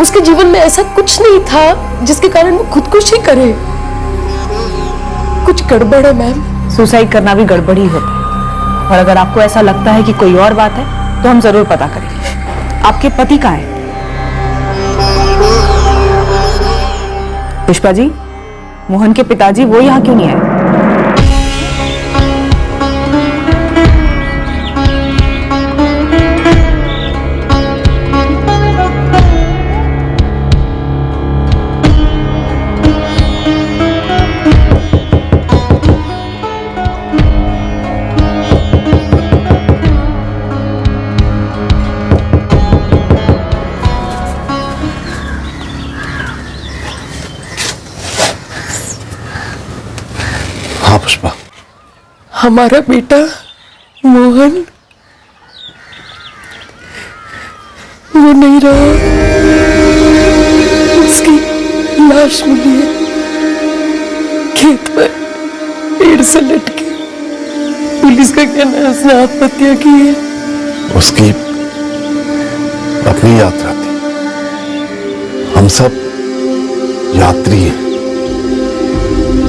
उसके जीवन में ऐसा कुछ नहीं था जिसके कारण वो खुदकुशी करे। कुछ गड़बड़ है मैम। सुसाइड करना भी गड़बड़ ही होता है, और अगर आपको ऐसा लगता है कि कोई और बात है तो हम जरूर पता करेंगे। आपके पति कहाँ है? पुष्पा जी, मोहन के पिताजी वो यहाँ क्यों नहीं आए? हाँ पुष्पा, हमारा बेटा मोहन वो नहीं रहा। उसकी लाश मिली है खेत पर, पेड़ से लटके। पुलिस का कहना है उसने आत्महत्या की है। उसकी अपनी यात्रा थी, हम सब यात्री हैं।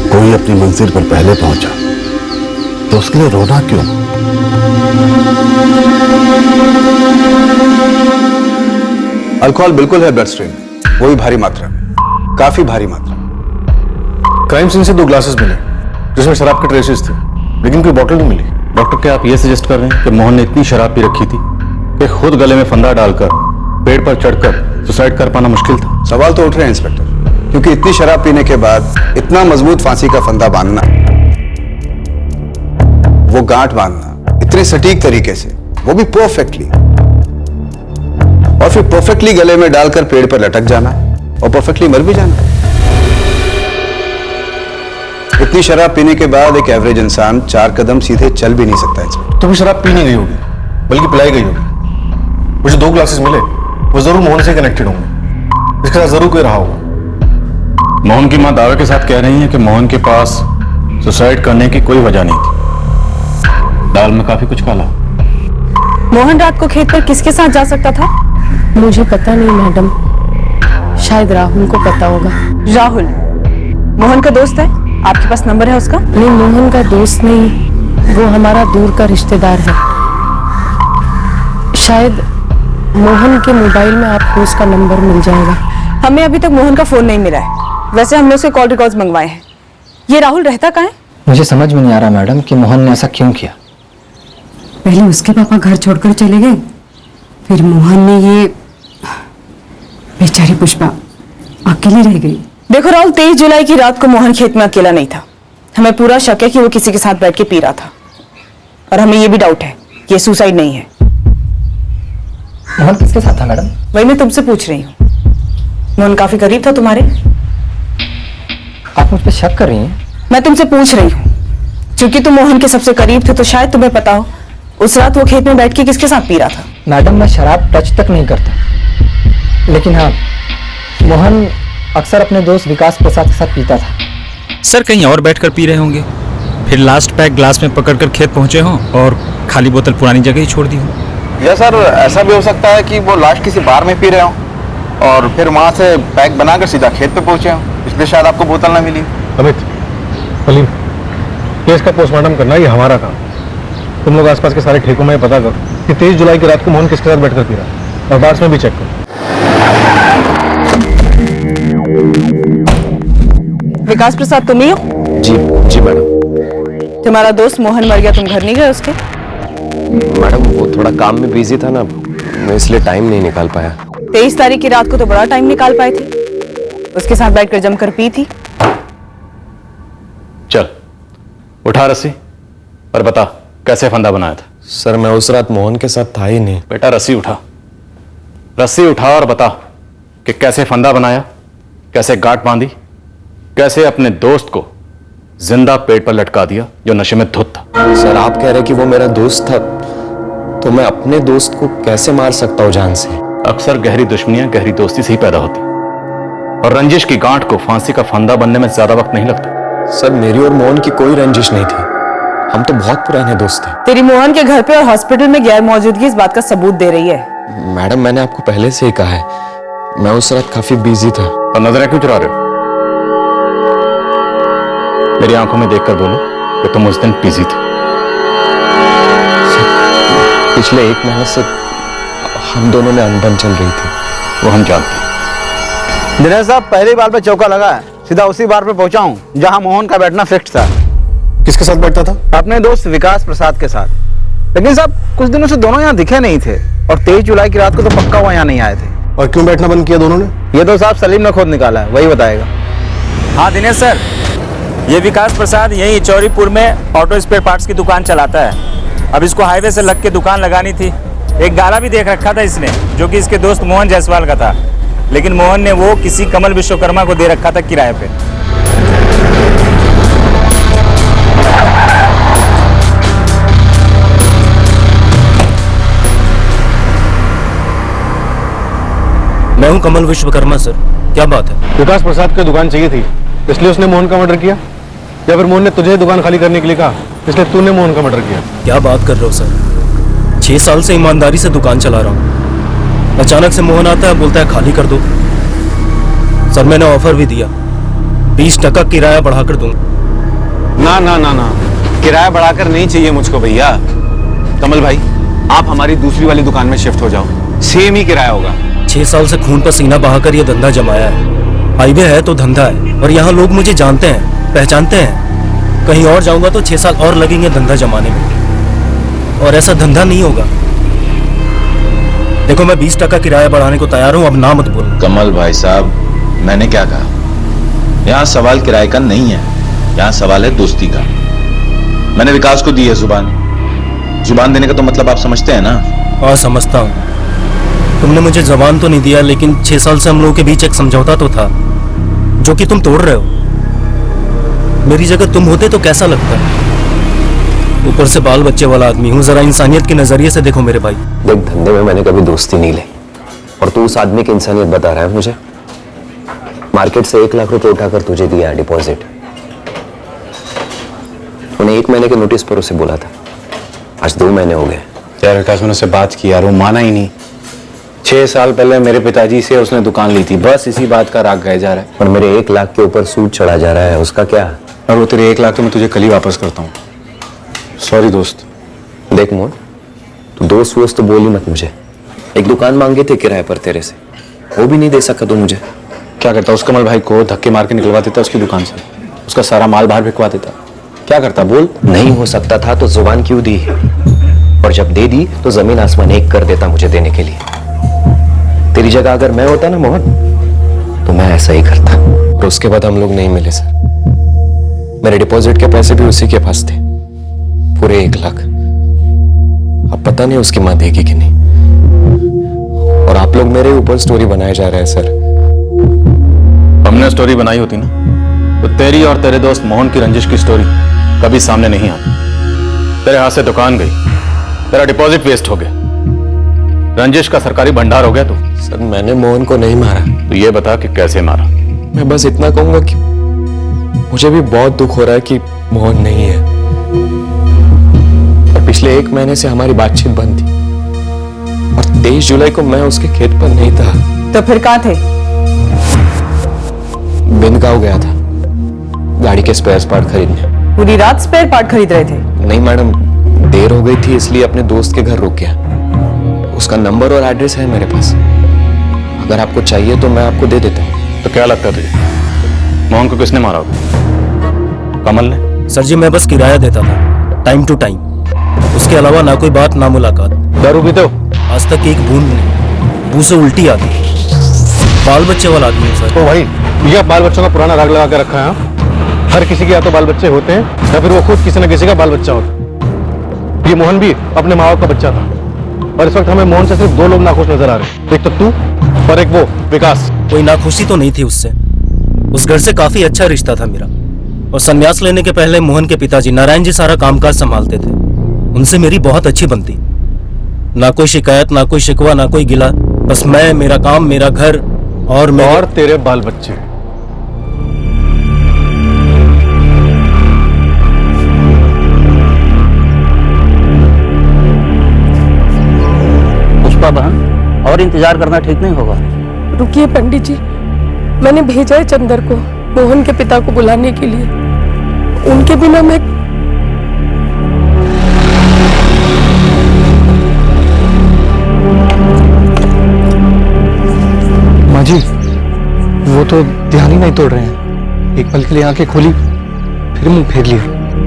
कोई अपनी मंजिल पर पहले पहुंचा तो उसके लिए रोना क्यों? अल्कोहल बिल्कुल है ब्लड स्ट्रीम में, वो भी भारी मात्रा में, काफी भारी मात्रा। क्राइम सीन से 2 ग्लासेस मिले जिसमें शराब के ट्रेसेस थे, लेकिन कोई बोतल नहीं मिली। डॉक्टर, क्या आप ये सजेस्ट कर रहे हैं कि मोहन ने इतनी शराब पी रखी थी कि खुद गले में फंदा डालकर पेड़ पर चढ़कर सुसाइड कर पाना मुश्किल था? सवाल तो उठ रहे हैं इंस्पेक्टर, क्योंकि इतनी शराब पीने के बाद इतना मजबूत फांसी का फंदा बांधना, वो गांठ बांधना इतने सटीक तरीके से, वो भी परफेक्टली, और फिर परफेक्टली गले में डालकर पेड़ पर लटक जाना और परफेक्टली मर भी जाना। इतनी शराब पीने के बाद एक एवरेज इंसान 4 कदम सीधे चल भी नहीं सकता इंस्पेक्टर। तो वो शराब पी नहीं गई होगी, बल्कि पिलाई गई होगी। मुझे 2 ग्लासेस मिले, वो जरूर मोहन से कनेक्टेड होंगे। इसके साथ जरूर कोई रहा होगा। मोहन की मां दावे के साथ कह रही है कि मोहन के पास सुसाइड करने की कोई वजह नहीं थी। दाल में काफी कुछ काला। मोहन रात को खेत पर किसके साथ जा सकता था? मुझे पता नहीं मैडम, शायद राहुल को पता होगा। राहुल मोहन का दोस्त है? आपके पास नंबर है उसका? नहीं, मोहन का दोस्त नहीं, वो हमारा दूर का रिश्तेदार है। शायद मोहन के मोबाइल में आपको उसका नंबर मिल जाएगा। हमें अभी तक मोहन का फोन नहीं मिला है। वैसे हमने उसके कॉल रिकॉर्ड्स मंगवाए हैं। ये राहुल रहता कहाँ है? मुझे समझ में नहीं आ रहा मैडम कि मोहन ने ऐसा क्यों किया। पहले उसके पापा घर छोड़कर चले गए, फिर मोहन ने ये, बेचारी पुष्पा अकेली रह गई। देखो राहुल, 23 जुलाई की रात को मोहन खेत में अकेला नहीं था। हमें पूरा शक है कि वो किसी के साथ बैठ के पी रहा था, और हमें ये भी डाउट है कि ये सुसाइड नहीं है। मोहन किसके साथ था मैडम? वही मैं तुमसे पूछ रही हूँ। मोहन काफी करीब था तुम्हारे। आप मुझ पर शक कर रही हैं? मैं तुमसे पूछ रही हूँ क्योंकि तुम मोहन के सबसे करीब थे, तो शायद तुम्हें पता हो उस रात वो खेत में बैठ के किसके साथ पी रहा था। मैडम, मैं शराब टच तक नहीं करता, लेकिन हाँ, मोहन अक्सर अपने दोस्त विकास प्रसाद के साथ पीता था। सर कहीं और बैठकर पी रहे होंगे, फिर लास्ट पैक ग्लास में पकड़कर खेत पहुंचे हों और खाली बोतल पुरानी जगह ही छोड़ दी हो। या सर ऐसा भी हो सकता है कि वो लास्ट किसी बार में पी रहे हों और फिर वहां से पैक बनाकर सीधा खेत पे पहुंचे हों, इसलिए शायद आपको बोतल ना मिली। अमित, सलीम, केस का पोस्टमार्टम करना ये हमारा काम। तुम लोग आसपास के सारे ठेकों में पता करो कि 23 जुलाई की रात को मोहन किसके साथ बैठकर पी रहा, और बार्स में भी चेक करो। विकास प्रसाद तुम ही हो? जी जी मैडम। तुम्हारा दोस्त मोहन मर गया, तुम घर नहीं गए उसके? मैडम वो थोड़ा काम में बिजी था ना, मैं इसलिए टाइम नहीं निकाल पाया। 23 तारीख की रात को तो बड़ा टाइम निकाल पाई थी, उसके साथ बैठकर जमकर पी थी। चल उठा रस्सी और बता कैसे फंदा बनाया था। सर मैं उस रात मोहन के साथ था ही नहीं। बेटा रस्सी उठा, रस्सी उठा और बता कि कैसे फंदा बनाया, कैसे गांठ बांधी, कैसे अपने दोस्त को जिंदा पेड़ पर लटका दिया जो नशे में धुत था। सर आप कह रहे कि वो मेरा दोस्त था, तो मैं अपने दोस्त को कैसे मार सकता हूँ जान से? अक्सर गहरी दुश्मनियां गहरी दोस्ती से ही पैदा होती, और रंजिश की गांठ को फांसी का फंदा बनने में ज्यादा वक्त नहीं लगता। सर मेरी और मोहन की कोई रंजिश नहीं थी, हम तो बहुत पुराने दोस्त थे। तेरी मोहन के घर पे और हॉस्पिटल में गैर मौजूदगी इस बात का सबूत दे रही है। मैडम मैंने आपको पहले से ही कहा है, मैं उस रात काफी बिजी था। और नजरें क्यों चुरा रहे हो? मेरी आंखों में देखकर बोलो कि तुम उस दिन बिजी थे। पिछले 1 महीने से हम दोनों में अनबन चल रही थी। वो हम जानते हैं। दिनेश साहब, पहली बार पे चौका लगा है, सीधा उसी बार पे पहुंचा हूँ जहां मोहन का बैठना फिक्स था। किसके साथ बैठता था? अपने दोस्त विकास प्रसाद के साथ। लेकिन साहब कुछ दिनों से दोनों यहाँ दिखे नहीं थे और 23 जुलाई की रात को तो पक्का हुआ यहाँ नहीं आए थे। और क्यों बैठना बंद किया दोनों ने? ये तो साहब सलीम ने खुद निकाला है, वही बताएगा। हाँ दिनेश सर, ये विकास प्रसाद यही चौरीपुर में ऑटो स्पेयर पार्ट्स की दुकान चलाता है। अब इसको हाईवे से लग के दुकान लगानी थी। एक गाला भी देख रखा था इसने, जो कि इसके दोस्त मोहन जायसवाल का था, लेकिन मोहन ने वो किसी कमल विश्वकर्मा को दे रखा था किराए पे। मैं हूं कमल विश्वकर्मा सर, क्या बात है? विकास प्रसाद की दुकान चाहिए थी, इसलिए उसने मोहन का मर्डर किया, या फिर मोहन ने तुझे दुकान खाली करने के लिए कहा, इसलिए तूने मोहन का मर्डर किया? क्या बात कर रहे हो सर? 6 साल से ईमानदारी से दुकान चला रहा हूँ। अचानक से मोहन आता है, बोलता है खाली कर दो। सर मैंने ऑफर भी दिया, 20% किराया बढ़ाकर दूंगा। ना ना ना ना, किराया बढ़ाकर नहीं चाहिए मुझको भैया। कमल भाई, आप हमारी दूसरी वाली दुकान में शिफ्ट हो जाओ, सेम ही किराया होगा। 6 साल से खून पसीना बहाकर ये धंधा जमाया है। हाईवे है तो धंधा है, और यहाँ लोग मुझे जानते हैं, पहचानते हैं। कहीं और जाऊंगा तो 6 साल और लगेंगे धंधा जमाने में, और ऐसा धंधा नहीं होगा। देखो मैं 20% किराया बढ़ाने को तैयार हूँ, अब ना मत बोलो। कमल भाई साहब, मैंने क्या कहा? यहाँ सवाल किराए का नहीं है, यहाँ सवाल है दोस्ती का। मैंने विकास को दी है जुबान। जुबान देने का तो मतलब आप समझते हैं ना? हाँ समझता हूँ। तुमने मुझे जबान तो नहीं दिया, लेकिन 6 साल से हम लोगों के बीच एक समझौता तो था, जो कि तुम तोड़ रहे हो। मेरी जगह तुम होते तो कैसा लगता? ऊपर से बाल बच्चे वाला आदमी हूँ, जरा इंसानियत के नजरिए से देखो मेरे भाई। देख, धंधे में मैंने कभी दोस्ती नहीं ली, और तू उस आदमी की इंसानियत बता रहा है मुझे। मार्केट से 1 लाख रुपए उठाकर तुझे दिया डिपॉजिट। उन्हें 1 महीने के नोटिस पर उसे बोला था, आज 2 महीने हो गए। यार विकास, मैंने उससे बात की यार, वो माना ही नहीं। 6 साल पहले मेरे पिताजी से उसने दुकान ली थी, बस इसी बात का राग गए जा रहा है। और मेरे 1 लाख के ऊपर सूद चढ़ा जा रहा है, उसका क्या? और वो तेरे 1 लाख तो मैं तुझे कल ही वापस करता हूँ। सॉरी दोस्त। देख मोहन, तू दोस्त वोस्त तो बोल ही मत मुझे। एक दुकान मांगे थे किराए पर तेरे से, वो भी नहीं दे सका तो मुझे। क्या करता? उस कमल भाई को धक्के मार के निकलवा देता उसकी दुकान से, उसका सारा माल बाहर भिजवा देता। क्या करता बोल? नहीं हो सकता था तो जुबान क्यों दी? और जब दे दी तो जमीन आसमान एक कर देता मुझे देने के लिए। तेरी जगह अगर मैं होता ना मोहन, तो मैं ऐसा ही करता। और उसके बाद हम लोग नहीं मिले सर। मेरे डिपॉजिट के पैसे भी उसी के पास थे, पूरे 1 लाख। अब पता नहीं उसकी मां देगी कि नहीं। और आप लोग मेरे ऊपर स्टोरी बनाए जा रहे हैं सर। हमने स्टोरी बनाई होती ना, तो तेरी और तेरे दोस्त मोहन की रंजिश की स्टोरी कभी सामने नहीं आती। तेरे हाथ से दुकान गई, तेरा डिपॉजिट वेस्ट हो गया, रंजिश का सरकारी भंडार हो गया। तो सर मैंने मोहन को नहीं मारा। तो ये बता कि कैसे मारा? मैं बस इतना कहूंगा कि मुझे भी बहुत दुख हो रहा है कि मोहन नहीं है, और पिछले 1 महीने से हमारी बातचीत बंद थी, और 23 जुलाई को मैं उसके खेत पर नहीं था। तो फिर कहाँ थे? बिंदगांव गया था गाड़ी के स्पेयर पार्ट खरीदने। पूरी रात स्पेयर पार्ट खरीद रहे थे? नहीं मैडम, देर हो गई थी इसलिए अपने दोस्त के घर रुक गया। उसका नंबर और एड्रेस है मेरे पास, अगर आपको चाहिए तो मैं आपको दे देता हूँ। तो क्या लगता है तुझे, मोहन को किसने मारा होगा? कमल ने? सर जी मैं बस किराया देता था, टाइम टू टाइम, उसके अलावा ना कोई बात ना मुलाकात। दारू पीते हो? आज तक एक बूंद नहीं, मुंह से उल्टी आती। बाल बच्चे वाला आदमी है सर। ओ भाई, ये बाल बच्चों का पुराना राग लगा के रखा है। हर किसी के या तो बाल बच्चे होते हैं, या फिर वो खुद किसी न किसी का बाल बच्चा होता है। ये मोहन भी अपने माँ बाप का बच्चा था, और इस वक्त हमें मोहन से सिर्फ 2 लोग नाखुश नजर आ रहे हैं, एक तो तू और एक वो विकास। कोई नाखुशी तो नहीं थी उससे, उस घर से काफी अच्छा रिश्ता था मेरा। और संन्यास लेने के पहले मोहन के पिताजी नारायण जी सारा कामकाज संभालते थे, उनसे मेरी बहुत अच्छी बनती। ना कोई शिकायत, ना कोई शिकवा, ना कोई गिला, बस मैं, मेरा काम, मेरा घर और तेरे बाल बच्चे। पुष्पा बहन, और इंतजार करना ठीक नहीं होगा। रुकिए पंडित जी, मैंने भेजा है चंदर को मोहन के पिता को बुलाने के लिए। उनके बिना मैं माँ जी, वो तो ध्यान ही नहीं तोड़ रहे हैं। एक पल के लिए आंखें खोली, फिर मुंह फेर लिया।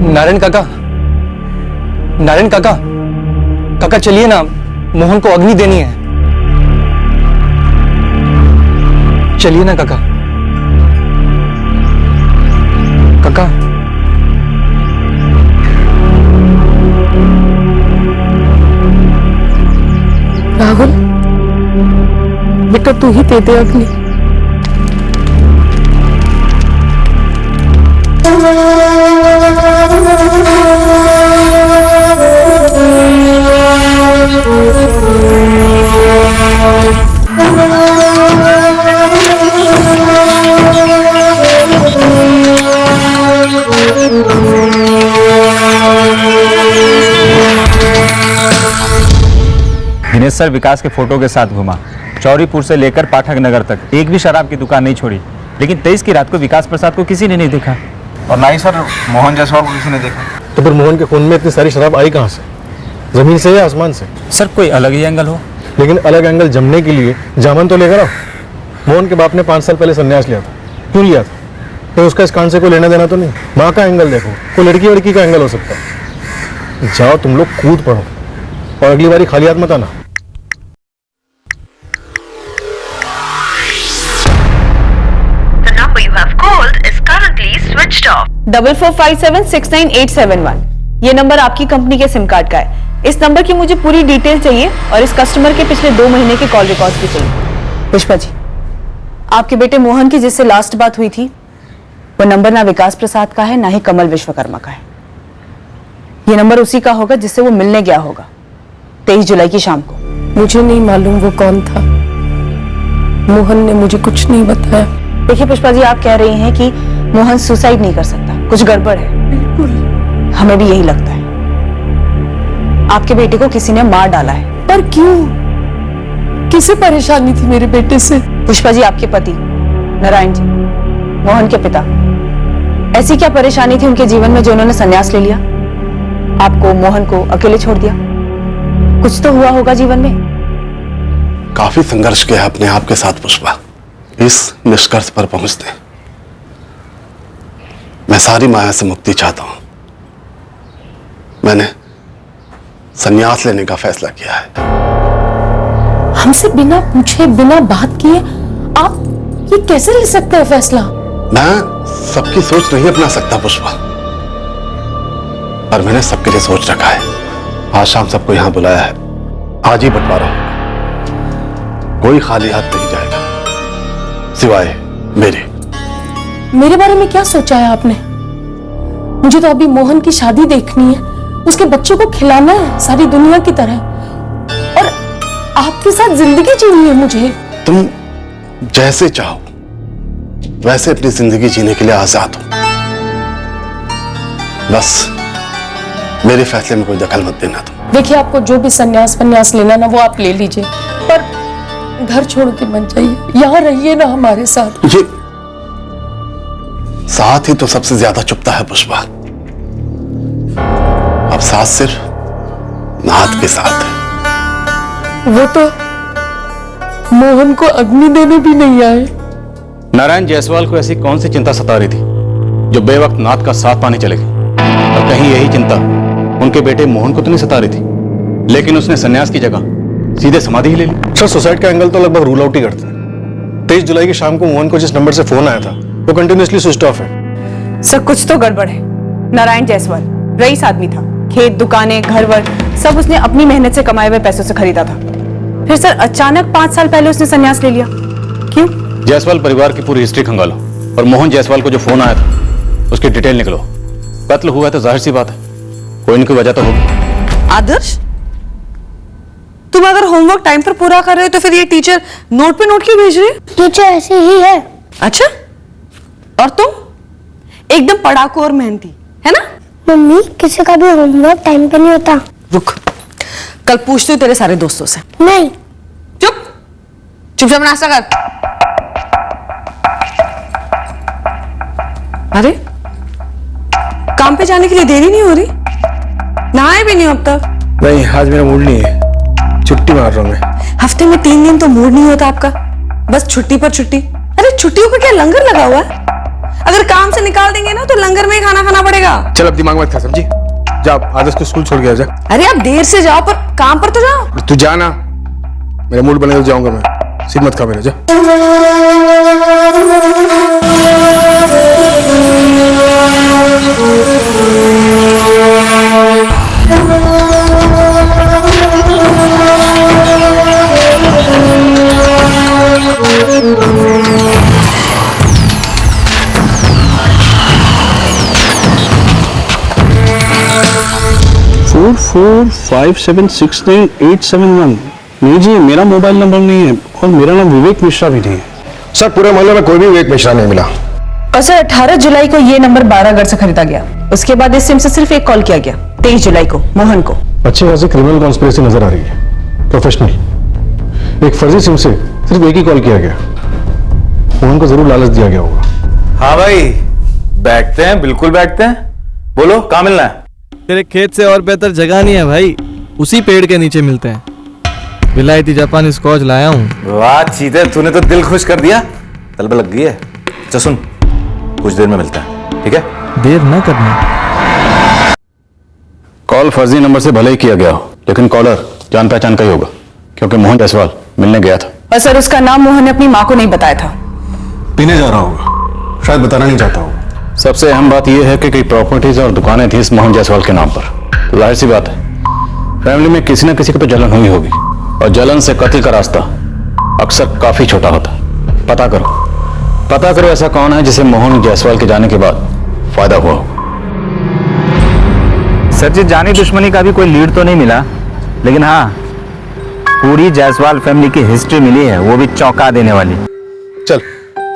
नारायण काका, नारायण काका, काका चलिए ना, मोहन को अग्नि देनी है। चलिए ना काका। काका राहुल, बेटा तू ही दे दे अग्नि। दिनेश सर विकास के फोटो के साथ घुमा, चौरीपुर से लेकर पाठक नगर तक, एक भी शराब की दुकान नहीं छोड़ी। लेकिन 23 की रात को विकास प्रसाद को किसी ने नहीं देखा। और ना ही सर मोहन जायसवाल को किसी ने देखा। तो फिर मोहन के खून में इतनी सारी शराब आई कहाँ से? जमीन से या आसमान से? सर कोई अलग ही एंगल हो। लेकिन अलग एंगल जमने के लिए जामन तो लेकर आओ। मोहन के बाप ने 5 साल पहले संन्यास लिया था, क्यों लिया था? तो उसका इस कांड से कोई लेना देना तो नहीं। माँ का एंगल देखो, कोई लड़की का एंगल हो सकता है। जाओ तुम लोग कूद पड़ो और अगली बारी खाली हाथ मत आना। You have called is currently switched off. 44576981 ये नंबर आपकी कंपनी के सिम कार्ड का है। इस नंबर की मुझे पूरी डिटेल चाहिए और इस कस्टमर के पिछले 2 महीने के कॉल रिकॉर्ड्स भी चाहिए। पुष्पा जी, आपके बेटे मोहन की जिससे लास्ट बात हुई थी वो नंबर ना विकास प्रसाद का है ना ही कमल विश्वकर्मा का है। ये नंबर उसी का होगा जिससे वो मिलने गया होगा 23 जुलाई की शाम को। मुझे नहीं मालूम वो कौन था, मोहन ने मुझे कुछ नहीं बताया। देखिए पुष्पा जी, आप कह रही हैं कि मोहन सुसाइड नहीं कर सकता, कुछ गड़बड़ है। बिल्कुल, हमें भी यही लगता है। आपके बेटे को किसी ने मार डाला है। पर क्यों? किसे परेशानी थी मेरे बेटे से? पुष्पा जी, आपके पति नारायण जी, मोहन के पिता, ऐसी क्या परेशानी थी उनके जीवन में जो उन्होंने संन्यास ले लिया, आपको मोहन को अकेले छोड़ दिया? कुछ तो हुआ होगा जीवन में। काफी संघर्ष किया अपने आप के साथ पुष्पा, इस निष्कर्ष पर पहुंचते। मैं सारी माया से मुक्ति चाहता हूं। मैंने संन्यास लेने का फैसला किया है। हमसे बिना पूछे बिना बात किए आप ये कैसे ले सकते हैं फैसला? मैं सबकी सोच नहीं अपना सकता पुष्पा, पर मैंने सबके लिए सोच रखा है। आज शाम सबको यहां बुलाया है, आज ही बंटवारा होगा। कोई खाली हाथ नहीं जाएगा सिवाय मेरे बारे में क्या सोचा है आपने? मुझे तो अभी मोहन की शादी देखनी है, उसके बच्चों को खिलाना है सारी दुनिया की तरह, और आपके साथ जिंदगी जीनी है मुझे। तुम जैसे चाहो वैसे अपनी जिंदगी जीने के लिए आजाद हो, बस मेरे फैसले में कोई दखल मत देना तुम। देखिए, आपको जो भी संन्यास लेना ना वो आप ले लीजिए, पर घर छोड़ के मत जाइए, यहाँ रहिए ना हमारे साथ। ये साथ ही तो सबसे ज्यादा चुभता है पुष्पा। अब साथ सिर्फ नाथ के साथ है। वो तो मोहन को अग्नि देने भी नहीं आए। नारायण जायसवाल को ऐसी कौन सी चिंता सता रही थी जो बेवक्त नाथ का साथ पाने चले गए? और कहीं यही चिंता उनके बेटे मोहन को तो नहीं सता रही थी, लेकिन उसने सन्यास की जगह सीधे समाधि ही ले ली। सर, सुसाइड का एंगल तो लगभग रूल आउट ही करते हैं। 23 जुलाई की शाम को मोहन को जिस नंबर से फोन आया था वो कंटिन्यूअसली स्विच ऑफ है। सर, कुछ तो गड़बड़ है। नारायण जायसवाल रईस आदमी था, खेत दुकानें घर वर सब उसने अपनी मेहनत से कमाए हुए पैसों से खरीदा था। फिर सर अचानक 5 साल पहले उसने संन्यास ले लिया, क्यों? जायसवाल परिवार की पूरी हिस्ट्री खंगालो और मोहन जायसवाल को जो फोन आया था उसकी डिटेल निकलो। कत्ल हुआ तो जाहिर सी बात है कोई न कोई वजह तो होगी। आदर्श, तुम अगर होमवर्क टाइम पर पूरा कर रहे हो तो फिर ये टीचर नोट पे नोट क्यों भेज रही है? टीचर ऐसी ही है। अच्छा, और तुम एकदम पढ़ाकू और मेहनती है ना? मम्मी, किसी का भी होमवर्क टाइम पे नहीं होता। रुक, कल पूछती हूँ तेरे सारे दोस्तों से। नहीं। चुपचाप नाश्ता कर। अरे काम पे जाने के लिए देरी नहीं हो रही? नहाए भी नहीं हो अब तक? नहीं, आज मेरा मूड नहीं है, छुट्टी मार रहा हूँ मैं। हफ्ते में 3 दिन तो मूड नहीं होता आपका, बस छुट्टी पर छुट्टी। अरे छुट्टियों का क्या लंगर लगा हुआ है? अगर काम से निकाल देंगे ना तो लंगर में ही खाना खाना पड़ेगा। चल अब दिमाग मत खा, समझी? जा आदर्श को स्कूल छोड़ के आ जा। अरे आप देर से जाओ पर काम पर तो जाओ। तू जा ना, मेरा मूड बने तो जाऊंगा मैं। सिर मत खा मेरा, जा। फोर 5769871। नहीं जी, मेरा मोबाइल नंबर नहीं है और मेरा नाम विवेक मिश्रा भी नहीं है। सर पूरे मोहल्ले में कोई भी विवेक मिश्रा नहीं मिला। और सर 18 जुलाई को ये नंबर 12 से खरीदा गया। उसके बाद इस सिम से सिर्फ एक कॉल किया गया 23 जुलाई को मोहन को। अच्छी खासी क्रिमिनल कॉन्स्पिरेसी नजर आ रही है, प्रोफेशनल। एक फर्जी सिम से सिर्फ एक ही कॉल किया गया। मोहन को जरूर लालच दिया गया होगा। हाँ भाई, बैठते हैं, बिल्कुल बैठते हैं। बोलो कहाँ मिलना है? तेरे खेत से और बेहतर जगह नहीं है भाई, उसी पेड़ के नीचे मिलते हैं। विलायती जापानी स्कॉच लाया हूँ। वाह चीते, तूने तो दिल खुश कर दिया। तलब लग गई है। अच्छा सुन, कुछ देर में मिलता है, ठीक है? देर न करना। कॉल फर्जी नंबर से भले ही किया गया हो, लेकिन कॉलर जान पहचान का ही होगा, क्योंकि मोहन जायसवाल मिलने गया था। और सर उसका नाम मोहन ने अपनी माँ को नहीं बताया था। पीने जा रहा होगा, शायद बताना नहीं चाहता होगा। सबसे अहम बात यह है कि कई प्रॉपर्टीज और दुकानें थी इस मोहन जायसवाल के नाम पर। तो जाहिर सी बात है, फैमिली में किसी न किसी को तो जलन हुई होगी, और जलन से कत्ल का रास्ता अक्सर काफी छोटा होता है। पता करो ऐसा कौन है जिसे मोहन जायसवाल के जाने के बाद फायदा हुआ हो। सर जी, जानी दुश्मनी का भी कोई लीड तो नहीं मिला, लेकिन हाँ पूरी जायसवाल फैमिली की हिस्ट्री मिली है, वो भी चौंका देने वाली। चल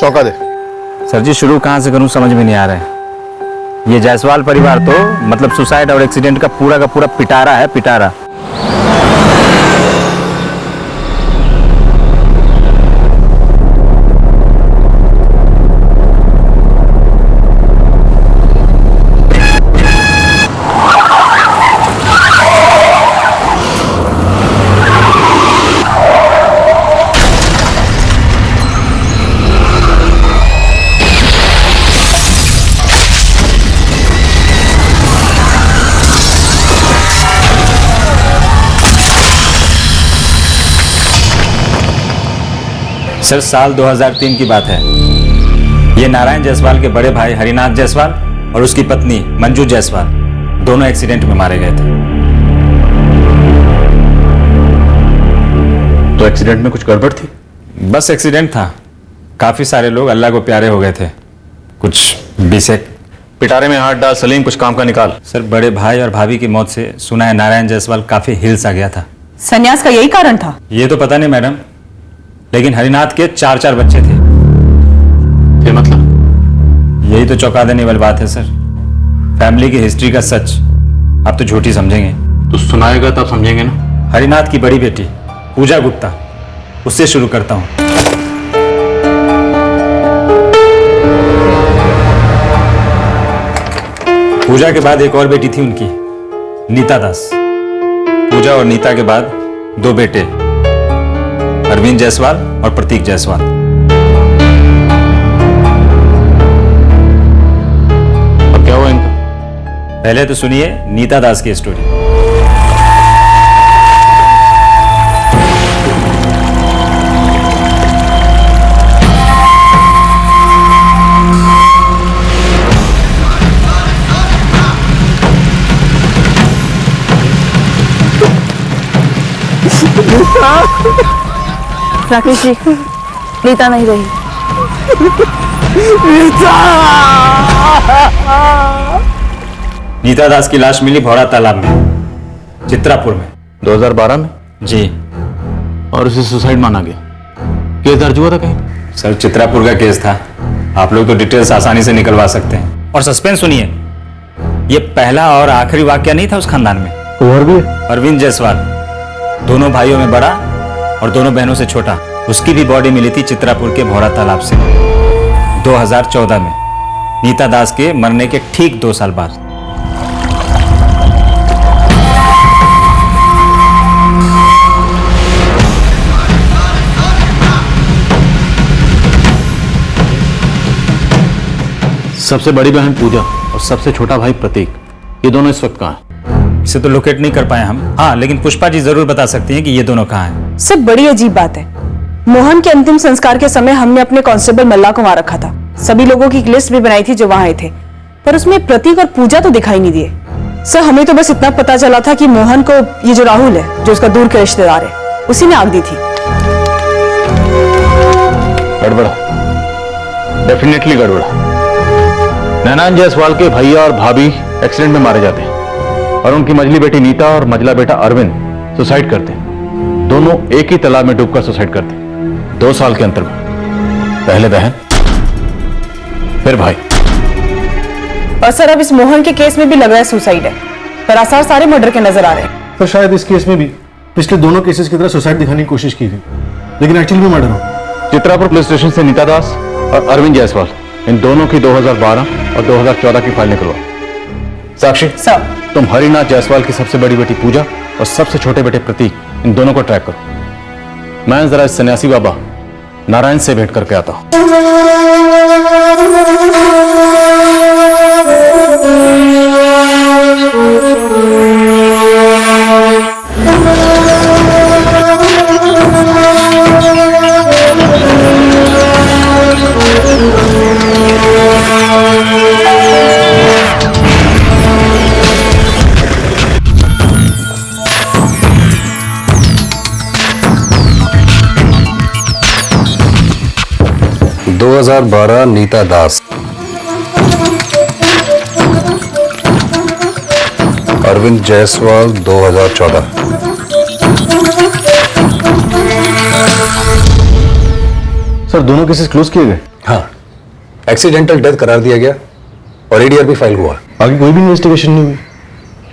चौंका दे। सर जी, शुरू कहाँ से करूँ समझ में नहीं आ रहा है। ये जायसवाल परिवार तो मतलब सुसाइड और एक्सीडेंट का पूरा पिटारा है, पिटारा। सर साल 2003 की बात है। ये नारायण जायसवाल के बड़े भाई हरिनाथ जायसवाल और उसकी पत्नी मंजू जायसवाल दोनों एक्सीडेंट में मारे गए थे। तो एक्सीडेंट में कुछ गड़बड़ थी? बस एक्सीडेंट था, काफी सारे लोग अल्लाह को प्यारे हो गए थे। कुछ बीसेक पिटारे में हाथ डाल सलीम, कुछ काम का निकाल। सर बड़े भाई और भाभी की मौत से सुना है नारायण जायसवाल काफी हिल्स आ गया था। संन्यास का यही कारण था? ये तो पता नहीं मैडम, लेकिन हरिनाथ के 4 बच्चे थे। ये मतलब? यही तो चौंका देने वाली बात है सर। फैमिली की हिस्ट्री का सच आप तो झूठी समझेंगे। तो सुनाएगा तब समझेंगे ना। हरिनाथ की बड़ी बेटी पूजा गुप्ता, उससे शुरू करता हूं। पूजा के बाद एक और बेटी थी उनकी, नीता दास। पूजा और नीता के बाद 2 बेटे, अरविंद जायसवाल और प्रतीक जायसवाल। अब क्या हुआ इनका? पहले तो सुनिए नीता दास की स्टोरी। राकेश जी, नीता नहीं रही। नीता दास की लाश मिली भौरा तालाब में, चित्रापुर में। 2012 में? जी। और उसे सुसाइड माना गया? केस दर्ज हुआ था कहीं? सर चित्रापुर का केस था, आप लोग तो डिटेल्स आसानी से निकलवा सकते हैं। और सस्पेंस सुनिए, ये पहला और आखिरी वाकया नहीं था उस खानदान में। और भी? अरविंद जायसवाल, दोनों भाइयों में बड़ा और दोनों बहनों से छोटा, उसकी भी बॉडी मिली थी चित्रापुर के भौरा तालाब से 2014 में। नीता दास के मरने के ठीक 2 साल बाद। सबसे बड़ी बहन पूजा और सबसे छोटा भाई प्रतीक, ये दोनों इस वक्त कहाँ हैं? इसे तो लोकेट नहीं कर पाए हम। हाँ, लेकिन पुष्पा जी जरूर बता सकती हैं कि ये दोनों कहाँ हैं। सब बड़ी अजीब बात है। मोहन के अंतिम संस्कार के समय हमने अपने कांस्टेबल मल्ला को वहां रखा था। सभी लोगों की एक लिस्ट भी बनाई थी जो वहां आए थे, पर उसमें प्रतीक और पूजा तो दिखाई नहीं दिए। सर, हमें तो बस इतना पता चला था कि मोहन को ये जो राहुल है, जो उसका दूर के रिश्तेदार है, उसी ने आग दी थी। गड़बड़ा, डेफिनेटली गड़बड़ा। नैनान जायसवाल के भैया और भाभी एक्सीडेंट में मारे जाते हैं और उनकी मझली बेटी नीता और मझला बेटा अरविंद सुसाइड करते हैं। दोनों एक ही तालाब में डूबकर सुसाइड करते हैं 2 साल के अंतर में। पहले बहन, फिर भाई। और सर, अब इस मोहन के केस में भी लग रहा है सुसाइड है, पर आसार सारे मर्डर के नजर आ रहे हैं। तो शायद इस केस में भी पिछले दोनों केसेस की तरह सुसाइड दिखाने की कोशिश की गई, लेकिन एक्चुअली में मर्डर हो। चित्रापुर पुलिस स्टेशन से नीता दास और अरविंद जायसवाल, इन दोनों की 2012 और 2014 की फाइल निकलवा। साक्षी, सर, तुम हरिनाथ जायसवाल की सबसे बड़ी बेटी पूजा और सबसे छोटे बेटे प्रतीक, इन दोनों को ट्रैक करो। मैं जरा इस सन्यासी बाबा नारायण से भेंट करके आता हूं। नीता दास, अरविंद जायसवाल 2014। सर, दोनों केसेस क्लोज किए गए? हाँ, एक्सीडेंटल डेथ करार दिया गया और एडीआर भी फाइल हुआ। आगे कोई भी इन्वेस्टिगेशन नहीं हुई?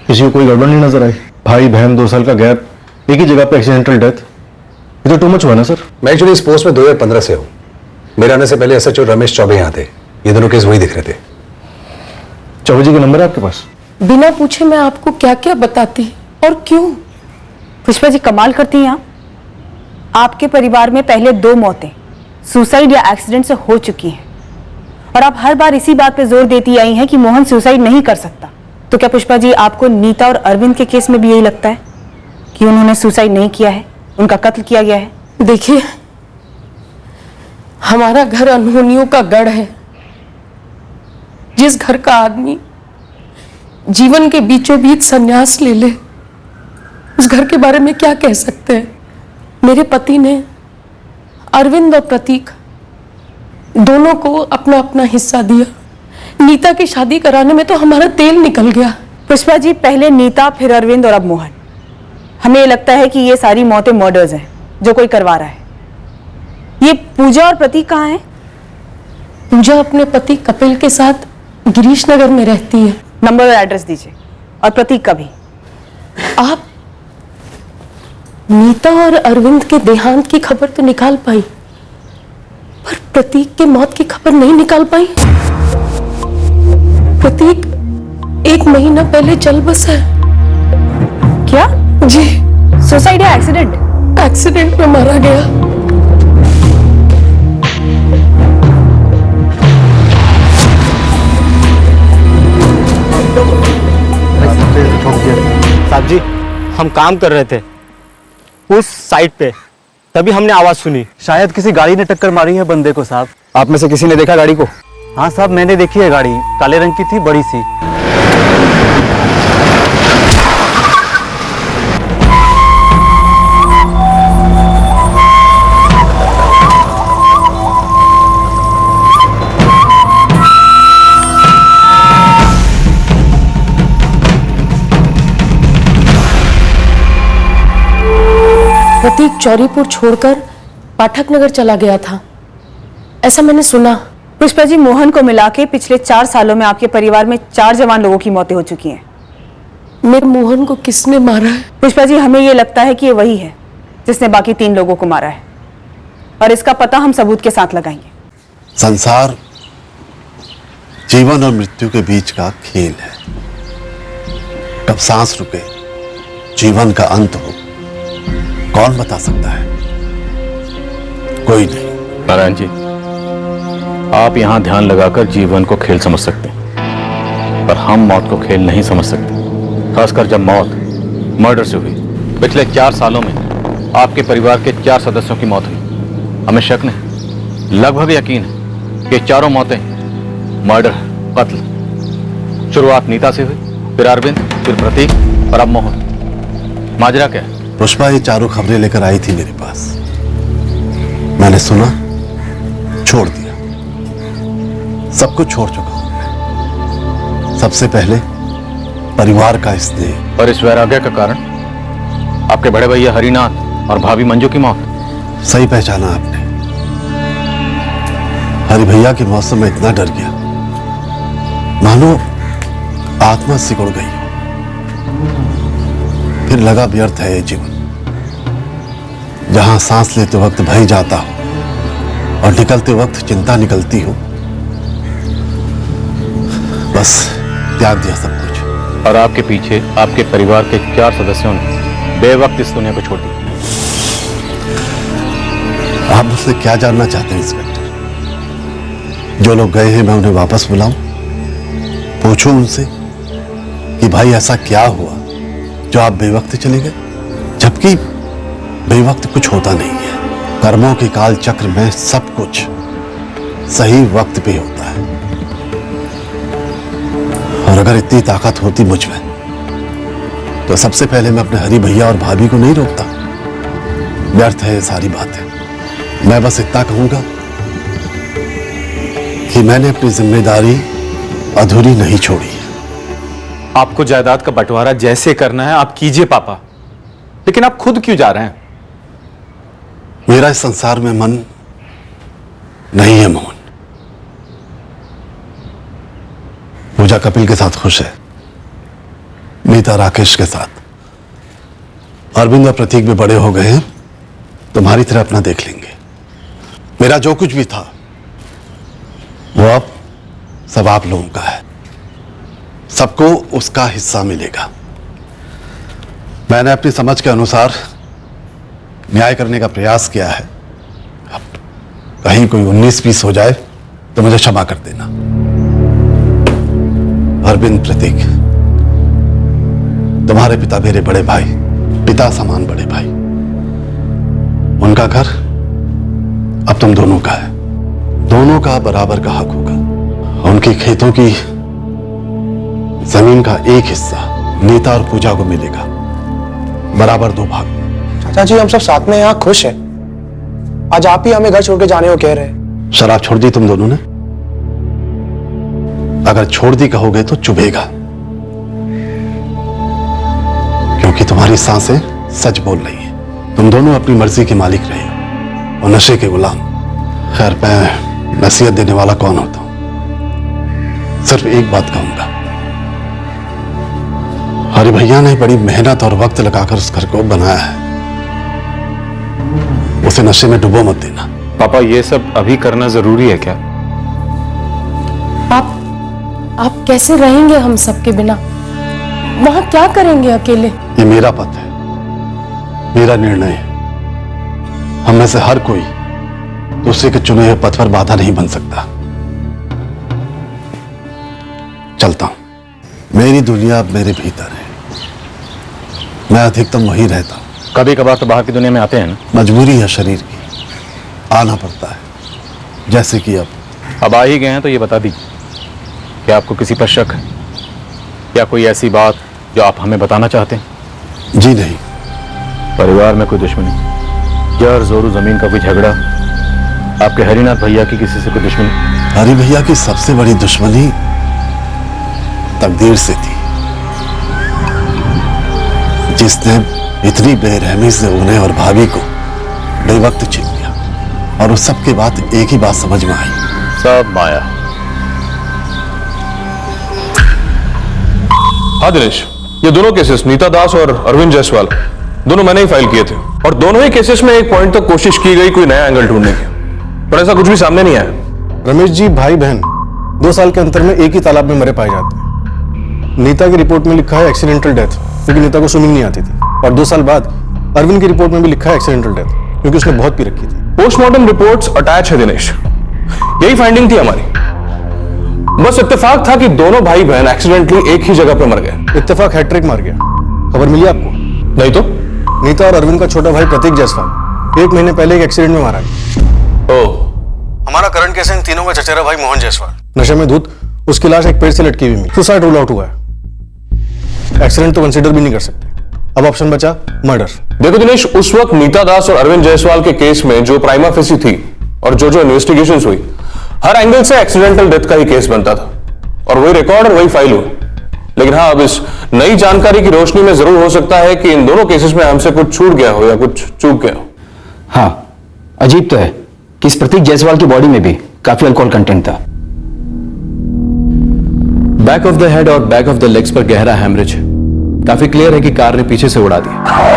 किसी को कोई गड़बड़ नहीं नजर आई? भाई बहन 2 साल का गैप, एक ही जगह पे एक्सीडेंटल डेथ, ये तो टू मच हुआ ना सर? मैं एक्चुअली इस पोस्ट में 2015 से हूँ। मेरे आने से पहले एसएचओ रमेश चौबे यहाँ थे। ये दोनों केस वही दिख रहे थे। चौबे जी का नंबर है आपके पास? बिना पूछे मैं आपको क्या क्या बताती और क्यों। पुष्पा जी कमाल करती हैं आप। आपके परिवार में पहले 2 मौतें सुसाइड या एक्सीडेंट से हो चुकी हैं, और आप हर बार इसी बात पे जोर देती आई हैं कि मोहन सुसाइड नहीं कर सकता। तो क्या पुष्पा जी, आपको नीता और अरविंद के केस में भी यही लगता है कि उन्होंने सुसाइड नहीं किया है, उनका कत्ल किया गया है? देखिए, हमारा घर अनहोनियों का गढ़ है। जिस घर का आदमी जीवन के बीचों बीच संन्यास ले ले, उस घर के बारे में क्या कह सकते हैं। मेरे पति ने अरविंद और प्रतीक दोनों को अपना अपना हिस्सा दिया। नीता की शादी कराने में तो हमारा तेल निकल गया। पुष्पा जी, पहले नीता, फिर अरविंद और अब मोहन। हमें लगता है कि ये सारी मौतें मर्डर्स हैं जो कोई करवा रहा है। ये पूजा और प्रतीक कहाँ हैं? पूजा अपने पति कपिल के साथ गिरीश नगर में रहती है। नंबर और एड्रेस दीजिए। और प्रतीक का भी। आप नीता और अरविंद के देहांत की खबर तो निकाल पाई, पर प्रतीक के मौत की खबर नहीं निकाल पाई। प्रतीक 1 महीना पहले चल बसा है। क्या? जी। सुसाइड या एक्सीडेंट? एक्सीडेंट में मारा गया। साहब जी, हम काम कर रहे थे उस साइड पे, तभी हमने आवाज सुनी। शायद किसी गाड़ी ने टक्कर मारी है बंदे को साहब। आप में से किसी ने देखा गाड़ी को? हाँ साहब, मैंने देखी है। गाड़ी काले रंग की थी, बड़ी सी। प्रतीक चौरीपुर छोड़कर पाठक नगर चला गया था, ऐसा मैंने सुना। पुष्पा जी, मोहन को मिला के पिछले 4 सालों में आपके परिवार में 4 जवान लोगों की मौतें हो चुकी हैं। मेरे मोहन को किसने मारा है? पुष्पा जी, हमें ये लगता है कि ये वही है जिसने बाकी 3 लोगों को मारा है, और इसका पता हम सबूत के साथ लगाएंगे। संसार जीवन और मृत्यु के बीच का खेल है। कब सांस रुके, जीवन का अंत हो, कौन बता सकता है? कोई नहीं। नारायण जी, आप यहां ध्यान लगाकर जीवन को खेल समझ सकते हैं, पर हम मौत को खेल नहीं समझ सकते। खासकर जब मौत मर्डर से हुई। पिछले 4 सालों में आपके परिवार के 4 सदस्यों की मौत हुई। हमें शक नहीं, लगभग यकीन है कि चारों मौतें मर्डर, कत्ल। शुरुआत नीता से हुई, फिर अरविंद, फिर प्रतीक और अब मोहन। माजरा क्या है? पुष्पा ये चारों खबरें लेकर आई थी मेरे पास। मैंने सुना, छोड़ दिया। सब कुछ छोड़ चुका हूं मैं। सबसे पहले परिवार का स्नेह। और इस वैराग्य का कारण आपके बड़े भैया हरिनाथ और भाभी मंजू की मौत। सही पहचाना आपने। हरि भैया की मौत से मैं इतना डर गया, मानो आत्मा सिकुड़ गई। फिर लगा व्यर्थ है ये जीवन। जहां सांस लेते वक्त भय जाता हो और निकलते वक्त चिंता निकलती हो, बस त्याग दिया सब कुछ। और आपके पीछे आपके परिवार के 4 सदस्यों ने बेवक्त इस दुनिया को छोड़ दिया। आप मुझसे क्या जानना चाहते हैं इंस्पेक्टर? जो लोग गए हैं मैं उन्हें वापस बुलाऊं? पूछूं उनसे कि भाई ऐसा क्या हुआ जो आप बेवक्त चले गए? जबकि बेवक्त कुछ होता नहीं है। कर्मों के काल चक्र में सब कुछ सही वक्त पे होता है। और अगर इतनी ताकत होती मुझ में, तो सबसे पहले मैं अपने हरि भैया और भाभी को नहीं रोकता। व्यर्थ है ये सारी बातें। मैं बस इतना कहूंगा कि मैंने अपनी जिम्मेदारी अधूरी नहीं छोड़ी है। आपको जायदाद का बंटवारा जैसे करना है आप कीजिए पापा, लेकिन आप खुद क्यों जा रहे हैं? मेरा इस संसार में मन नहीं है मोहन। पूजा कपिल के साथ खुश है, नीता राकेश के साथ, अरविंद और प्रतीक भी बड़े हो गए हैं, तुम्हारी तरह अपना देख लेंगे। मेरा जो कुछ भी था वो अब सब आप लोगों का है। सबको उसका हिस्सा मिलेगा। मैंने अपनी समझ के अनुसार न्याय करने का प्रयास किया है। अब कहीं कोई 19-20 हो जाए तो मुझे क्षमा कर देना। अरविंद, प्रतीक, तुम्हारे पिता मेरे बड़े भाई, पिता समान बड़े भाई। उनका घर अब तुम दोनों का है। दोनों का बराबर का हक होगा। उनके खेतों की जमीन का एक हिस्सा नीता और पूजा को मिलेगा, बराबर 2 भाग। चाचा जी, हम सब साथ में यहाँ खुश हैं। आज आप ही हमें घर छोड़ के जाने को कह रहे हैं। शराब छोड़ दी तुम दोनों ने? अगर छोड़ दी कहोगे तो चुभेगा, क्योंकि तुम्हारी सांसें सच बोल रही हैं। तुम दोनों अपनी मर्जी के मालिक रहे हो और नशे के गुलाम। खैर, मैं नसीहत देने वाला कौन होता हूं। सिर्फ एक बात कहूंगा, हरि भैया ने बड़ी मेहनत और वक्त लगाकर उस घर को बनाया है। उसे नशे में डुबो मत देना। पापा, ये सब अभी करना जरूरी है क्या? आप कैसे रहेंगे हम सबके बिना? वहां क्या करेंगे अकेले? ये मेरा पथ है, मेरा निर्णय है। हम में से हर कोई दूसरे के चुने हुए पथ पर बाधा नहीं बन सकता। चलता हूं। मेरी दुनिया अब मेरे भीतर है। मैं अधिकतम वहीं रहता हूं। कभी कभार तो बाहर की दुनिया में आते हैं ना। मजबूरी है शरीर की, आना पड़ता है। जैसे कि अब आ ही गए हैं तो ये बता दीजिए कि आपको किसी पर शक है या कोई ऐसी बात जो आप हमें बताना चाहते हैं? जी नहीं। परिवार में कोई दुश्मनी, जर जोरू जमीन का कोई झगड़ा, आपके हरिनाथ भैया की किसी से कोई दुश्मनी? हरि भैया की सबसे बड़ी दुश्मनी तकदीर से थी, जिसने इतनी बेरहमी से उन्हें और भाभी को बेवक्त छीन लिया। और उस सब के बाद एक ही बात समझ में आई, सब माया। हाँ दिनेश, ये दोनों केसेस नीता दास और अरविंद जायसवाल दोनों मैंने ही फाइल किए थे, और दोनों ही केसेस में एक पॉइंट तक कोशिश की गई कोई नया एंगल ढूंढने की, पर ऐसा कुछ भी सामने नहीं आया। रमेश जी, भाई बहन 2 साल के अंतर में एक ही तालाब में मरे पाए जाते हैं। नीता की रिपोर्ट में लिखा है एक्सीडेंटल डेथ, क्योंकि नीता को स्विमिंग नहीं आती थी। और 2 साल बाद अरविंद की रिपोर्ट में भी लिखा है एक्सीडेंटल डेथ, क्योंकि उसने बहुत पी रखी थी। पोस्टमार्टम रिपोर्ट्स अटैच है दिनेश, यही फाइंडिंग थी हमारी। बस इत्तेफाक था कि दोनों भाई बहन एक्सीडेंटली एक ही जगह पर मर गए। इत्तेफाक हैट्रिक मार गया। खबर मिली आपको? नहीं तो। नीता और अरविंद का छोटा भाई प्रतीक जायसवाल 1 महीने पहले एक एक्सीडेंट में मारा गया। ओह। हमारा करंट केस है इन तीनों का चचेरा भाई मोहन जायसवाल। नशे में धुत उसकी लाश एक पेड़ से लटकी हुई मिली। सुसाइड रूल आउट हुआ है। एक्सीडेंट तो कंसीडर भी नहीं कर सकते। अब ऑप्शन बचा मर्डर। देखो दिनेश, उस वक्त नीता दास और अरविंद जायसवाल के केस में जो प्राइमा फेसी थी और जो इन्वेस्टिगेशंस हुई, हर एंगल से एक्सीडेंटल डेथ का ही केस बनता था और वही रिकॉर्ड और वही फाइल हुई। लेकिन हाँ, अब इस नई जानकारी की रोशनी में जरूर हो सकता है कि इन दोनों केसेस में हमसे कुछ छूट गया हो या कुछ चूक गया हो। हाँ, अजीब तो है कि इस प्रतीक जायसवाल की बॉडी में भी काफी अल्कोहल कंटेंट था। बैक ऑफ द हेड और बैक ऑफ द लेग्स पर गहरा हैमरेज है। काफी क्लियर है कि कार ने पीछे से उड़ा दिया।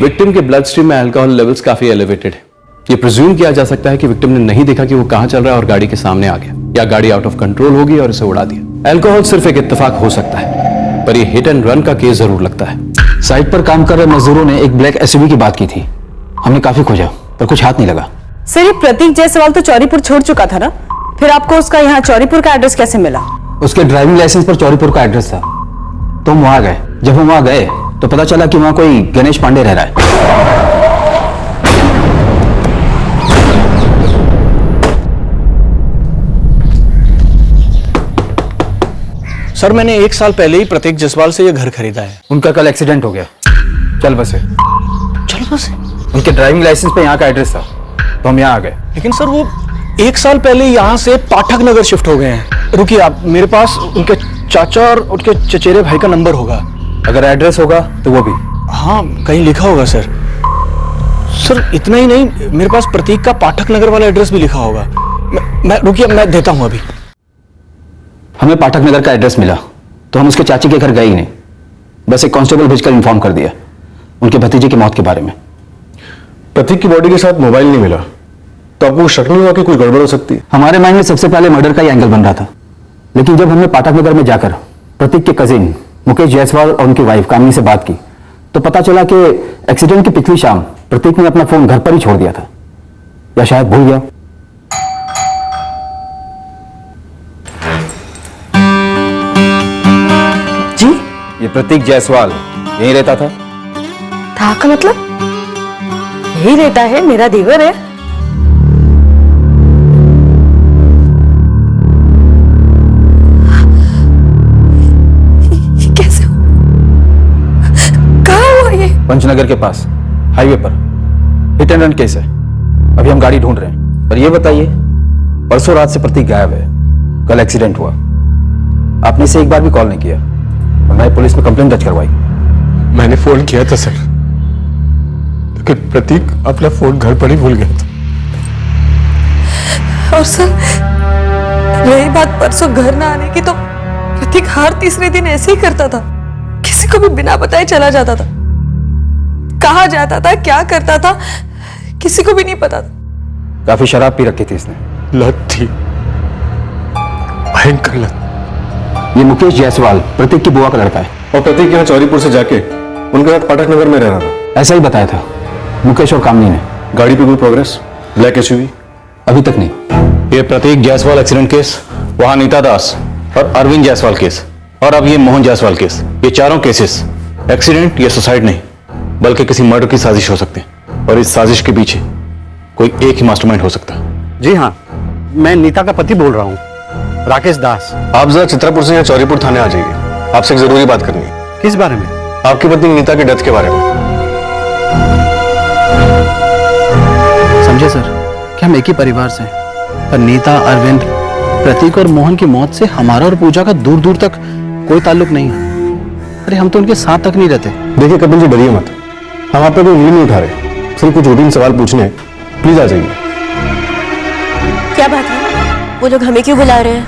विक्टिम के ब्लड स्ट्रीम में अल्कोहल लेवल्स काफी एलिवेटेड है। ये प्रिज्यूम किया जा सकता है कि विक्टिम ने नहीं देखा कि वो कहां चल रहा है और गाड़ी के सामने आ गया, या गाड़ी आउट ऑफ कंट्रोल होगी और इसे उड़ा दिया। अल्कोहल सिर्फ एक इत्तेफाक हो सकता है, पर ये हिट एंड रन का केस जरूर लगता है। साइट पर काम कर रहे मजदूरों ने एक ब्लैक एसयूवी की बात की थी। हमने काफी खोजा पर कुछ हाथ नहीं लगा। सर, ये प्रतीक जायसवाल तो चौरीपुर छोड़ चुका था ना, फिर आपको उसका यहाँ चौरीपुर का एड्रेस कैसे मिला? उसके ड्राइविंग लाइसेंस पर चौरीपुर का एड्रेस था, तो हम वहां गए। जब हम वहां गए तो पता चला कि वहां कोई गणेश पांडे रह रहा है। सर, मैंने 1 साल पहले ही प्रतीक जायसवाल से ये घर खरीदा है। उनका कल एक्सीडेंट हो गया। चल बसे। चल बसे? उनके ड्राइविंग लाइसेंस पे यहाँ का एड्रेस था, तो हम यहाँ आ गए। लेकिन सर, वो 1 साल पहले यहाँ से पाठक नगर शिफ्ट हो गए हैं। रुकिए आप, मेरे पास उनके चाचा और उनके चचेरे भाई का नंबर होगा। अगर एड्रेस होगा तो वो भी। हाँ, कहीं लिखा होगा सर। सर, इतना ही नहीं, मेरे पास प्रतीक का पाठक नगर वाला एड्रेस भी लिखा होगा। मैं रुकिए, मैं देता हूँ अभी। हमें पाठक नगर का एड्रेस मिला तो हम उसके चाची के घर गए ही नहीं, बस एक कांस्टेबल भेजकर इन्फॉर्म कर दिया उनके भतीजे की मौत के बारे में। प्रतीक की बॉडी के साथ मोबाइल नहीं मिला, तो आपको शक नहीं हुआ कि कोई गड़बड़ हो सकती है? हमारे माइंड में सबसे पहले मर्डर का ही एंगल बन रहा था, लेकिन जब हमने पाठक नगर में जाकर प्रतीक के कजिन मुकेश जायसवाल और उनकी वाइफ कामिनी से बात की तो पता चला कि एक्सीडेंट की पिछली शाम प्रतीक ने अपना फोन घर पर ही छोड़ दिया था, या शायद भूल गया। जी, ये प्रतीक जायसवाल यहीं रहता था? था का मतलब? यही रहता है, मेरा देवर है। कैसे? कहाँ हुआ ये? पंचनगर के पास हाईवे पर हिट एंड रन केस है। अभी हम गाड़ी ढूंढ रहे हैं। पर ये बताइए, परसों रात से प्रतीक गायब है, कल एक्सीडेंट हुआ, आपने इसे एक बार भी कॉल नहीं किया और मैं पुलिस में कंप्लेंट दर्ज करवाई। मैंने फोन किया था सर, लेकिन प्रतीक अपना फोन घर पर ही भूल गया था। और सर, रही बात परसों घर ना आने की, तो प्रतीक हर तीसरे दिन ऐसे ही करता था। किसी को भी बिना बताए चला जाता था। कहाँ जाता था, क्या करता था, किसी को भी नहीं पता था। काफी शराब पी रखी थी इसने। लत थी, भयंकर लत। ये मुकेश जायसवाल प्रतीक की बुआ का लड़का है। और प्रतीक यहाँ चौरीपुर से जाके उनके साथ पाठक नगर में रह रहा था। ऐसा ही बताया था मुकेश और कामनी ने। गाड़ी पे कोई प्रोग्रेस? Black SUV? अभी तक नहीं। ये प्रतीक जायसवाल एक्सीडेंट केस, वहां नीता दास और अरविंद जायसवाल केस, और अब ये मोहन जायसवाल केस। ये चारों केसेस एक्सीडेंट या सुसाइड नहीं, बल्कि किसी मर्डर की साजिश हो सकते हैं, और इस साजिश के पीछे कोई एक ही मास्टरमाइंड हो सकता है। जी हाँ, मैं नीता का पति बोल रहा हूँ, राकेश दास। आप जरा चित्रापुर से यहाँ चौरीपुर थाने आ जाइए, आपसे एक जरूरी बात करनी है। किस बारे में? आपकी पत्नी नीता की डेथ के बारे में। समझे सर कि हम एक ही परिवार से हैं, पर नीता, अरविंद, प्रतीक और मोहन की मौत से हमारा और पूजा का दूर दूर तक कोई ताल्लुक नहीं है। अरे हम तो उनके साथ तक नहीं रहते। देखिए कपिल जी, डरिए मत, हम आप पे कोई उंगली नहीं उठा रहे, सिर्फ कुछ रूटीन सवाल पूछने हैं। प्लीज आ जाइए। क्या बात है? वो लोग हमें क्यों बुला रहे हैं?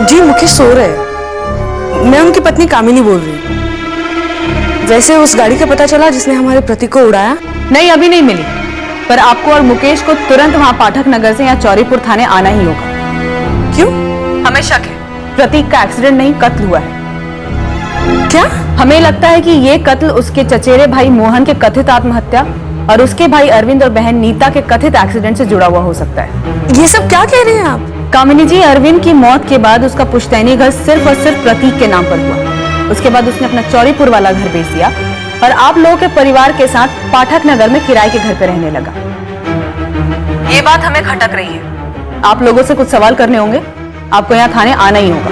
जी, मुकेश सो रहे हैं। मैं उनकी पत्नी कामिनी बोल रही हूँ। वैसे उस गाड़ी का पता चला जिसने हमारे प्रतीक को उड़ाया? नहीं, अभी नहीं मिली, पर आपको और मुकेश को तुरंत वहां पाठक नगर से या चौरीपुर थाने आना ही होगा। क्यों? हमें शक है प्रतीक का एक्सीडेंट नहीं, कत्ल हुआ है। क्या? हमें लगता है कि ये कत्ल उसके चचेरे भाई मोहन के कथित आत्महत्या और उसके भाई अरविंद और बहन नीता के कथित एक्सीडेंट से जुड़ा हुआ हो सकता है। ये सब क्या कह रहे हैं आप? कामिनी जी, अरविंद की मौत के बाद उसका पुश्तैनी घर सिर्फ और सिर्फ प्रतीक के नाम पर हुआ। उसके बाद उसने अपना चौरीपुर वाला घर बेच दिया और आप लोगों के परिवार के साथ पाठक नगर में किराए के घर पे रहने लगा। ये बात हमें खटक रही है। आप लोगों से कुछ सवाल करने होंगे, आपको यहाँ थाने आना ही होगा।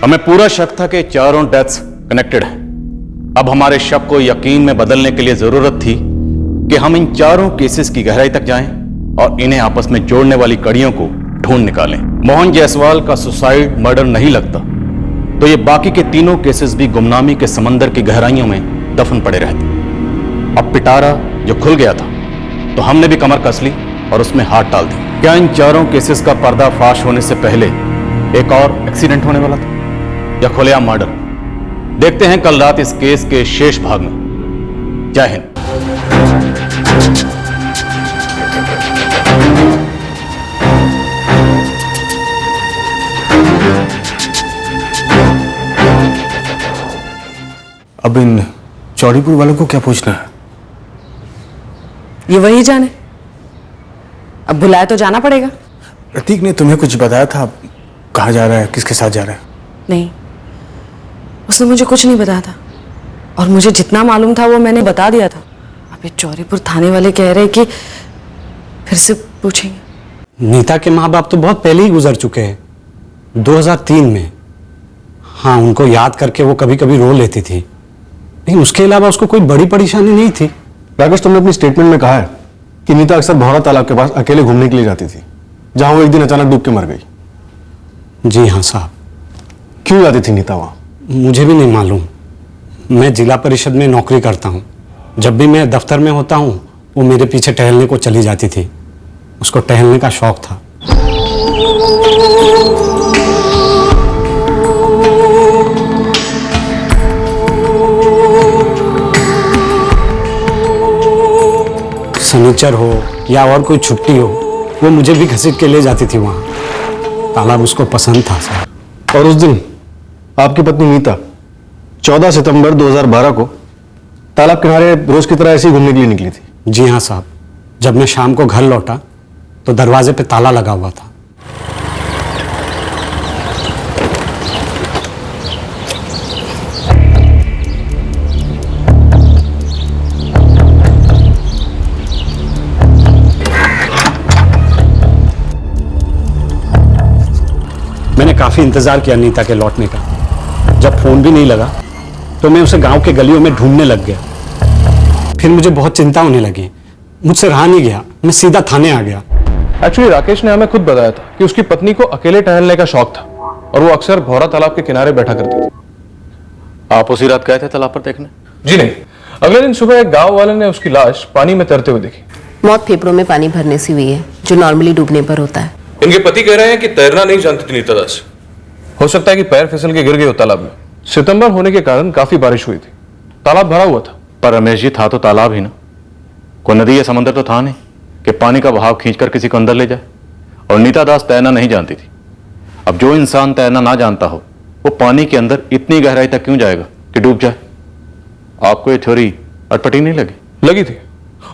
हमें पूरा शक था कि चारों डेथ्स कनेक्टेड हैं। अब हमारे शक को यकीन में बदलने के लिए जरूरत थी कि हम इन चारों केसेस की गहराई तक जाएं और इन्हें आपस में जोड़ने वाली कड़ियों को ढूंढ निकालें। मोहन जायसवाल का सुसाइड मर्डर नहीं लगता तो ये बाकी के तीनों केसेस भी गुमनामी के समंदर की गहराइयों में दफन पड़े रहते। अब पिटारा जो खुल गया था तो हमने भी कमर कस ली और उसमें हाथ डाल दिया। क्या इन चारों केसेस का पर्दाफाश होने से पहले एक और एक्सीडेंट होने वाला था या खुलेआम मर्डर? देखते हैं कल रात इस केस के शेष भाग में। जय हिंद। अब इन चौड़ीपुर वालों को क्या पूछना है? ये वही जाने। अब बुलाया तो जाना पड़ेगा। प्रतीक ने तुम्हें कुछ बताया था? कहाँ जा रहा है, किसके साथ जा रहा है? नहीं, उसने मुझे कुछ नहीं बताया था और मुझे जितना मालूम था वो मैंने बता दिया था। अब ये चौरीपुर थाने वाले कह रहे कि फिर से पूछेंगे। नीता के माँ बाप तो बहुत पहले ही गुजर चुके हैं, 2003 में। हाँ, उनको याद करके वो कभी कभी रो लेती थी, लेकिन उसके अलावा उसको कोई बड़ी परेशानी नहीं थी। राकेश, तुमने अपनी स्टेटमेंट में कहा है कि नीता अक्सर भौरा तालाब के पास अकेले घूमने के लिए जाती थी, जहां वो एक दिन अचानक डूब के मर गई। जी हाँ साहब। क्यों जाती थी नीता वहां? मुझे भी नहीं मालूम। मैं जिला परिषद में नौकरी करता हूँ। जब भी मैं दफ्तर में होता हूँ वो मेरे पीछे टहलने को चली जाती थी। उसको टहलने का शौक था। शनिचर हो या और कोई छुट्टी हो, वो मुझे भी घसीट के ले जाती थी वहाँ। तालाब उसको पसंद था साहब। और उस दिन आपकी पत्नी नीता 14 सितंबर 2012 को तालाब किनारे रोज की तरह ऐसे ही घूमने के लिए निकली थी? जी हाँ साहब। जब मैं शाम को घर लौटा तो दरवाजे पे ताला लगा हुआ था। मैंने काफी इंतजार किया नीता के लौटने का। जब फोन भी नहीं लगा तो मैं उसे गांव के गलियों में ढूंढने लग गया। फिर मुझे बहुत चिंता होने लगी। मुझसे रहा नहीं गया, मैं सीधा थाने आ गया। एक्चुअली राकेश ने हमें खुद बताया था कि उसकी पत्नी को अकेले टहलने का शौक था और वो अक्सर भौरा तालाब के किनारे बैठा करती थी। आप उसी रात गए थे तालाब पर देखने? जी नहीं, अगले दिन सुबह एक गांव वाले ने उसकी लाश पानी में तैरते हुए देखी। मौत फेफड़ों में पानी भरने से हुई है, जो नॉर्मली डूबने पर होता है। इनके पति कह रहे हैं कि तैरना नहीं जानती थी नीता दास। हो सकता है कि पैर फिसल के गिर गए हो तालाब में। सितंबर होने के कारण काफी बारिश हुई थी, तालाब भरा हुआ था। पर रमेश जी, था तो तालाब ही ना, कोई नदी या समंदर तो था नहीं कि पानी का बहाव खींचकर किसी को अंदर ले जाए। और नीता दास तैरना नहीं जानती थी। अब जो इंसान तैरना ना जानता हो वो पानी के अंदर इतनी गहराई तक क्यों जाएगा कि डूब जाए? आपको ये थ्योरी अटपटी नहीं लगी? लगी थी,